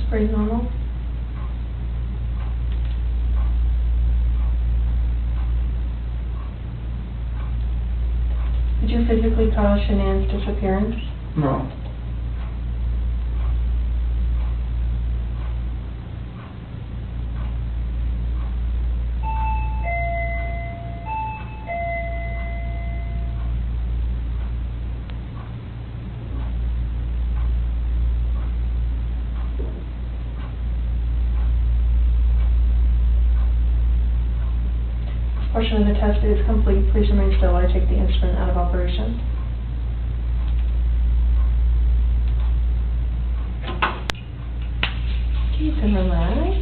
Pretty normal. Did you physically cause Shanann's disappearance? No. Portion of the test is complete. Please remain still while I take the instrument out of operation. You can relax.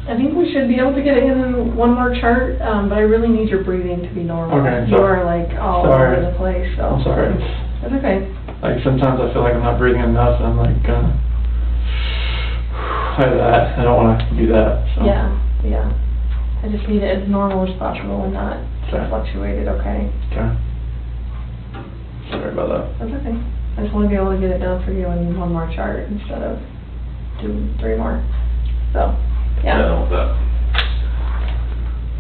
I think we should be able to get in one more chart, but I really need your breathing to be normal. Okay, You are like all sorry. over the place, so. I'm sorry. That's okay. Like sometimes I feel like I'm not breathing enough and I'm like, like that. I don't want to do that. So. Yeah. I just need it as normal as possible and not Okay. fluctuated, okay? Okay. Sorry about that. That's okay. I just want to be able to get it done for you in one more chart instead of 3 more. So, Yeah, I yeah. don't want that.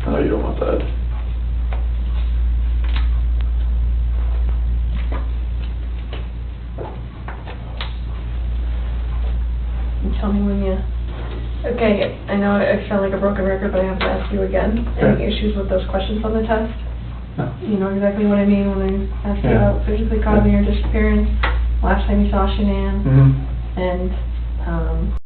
No, you don't want that. You tell me when you... Okay, I know I sound like a broken record, but I have to ask you again. Any Okay. issues with those questions on the test? No. You know exactly what I mean when I ask you Yeah. about physically causing your disappearance, last time you saw Shanann, Mm-hmm. and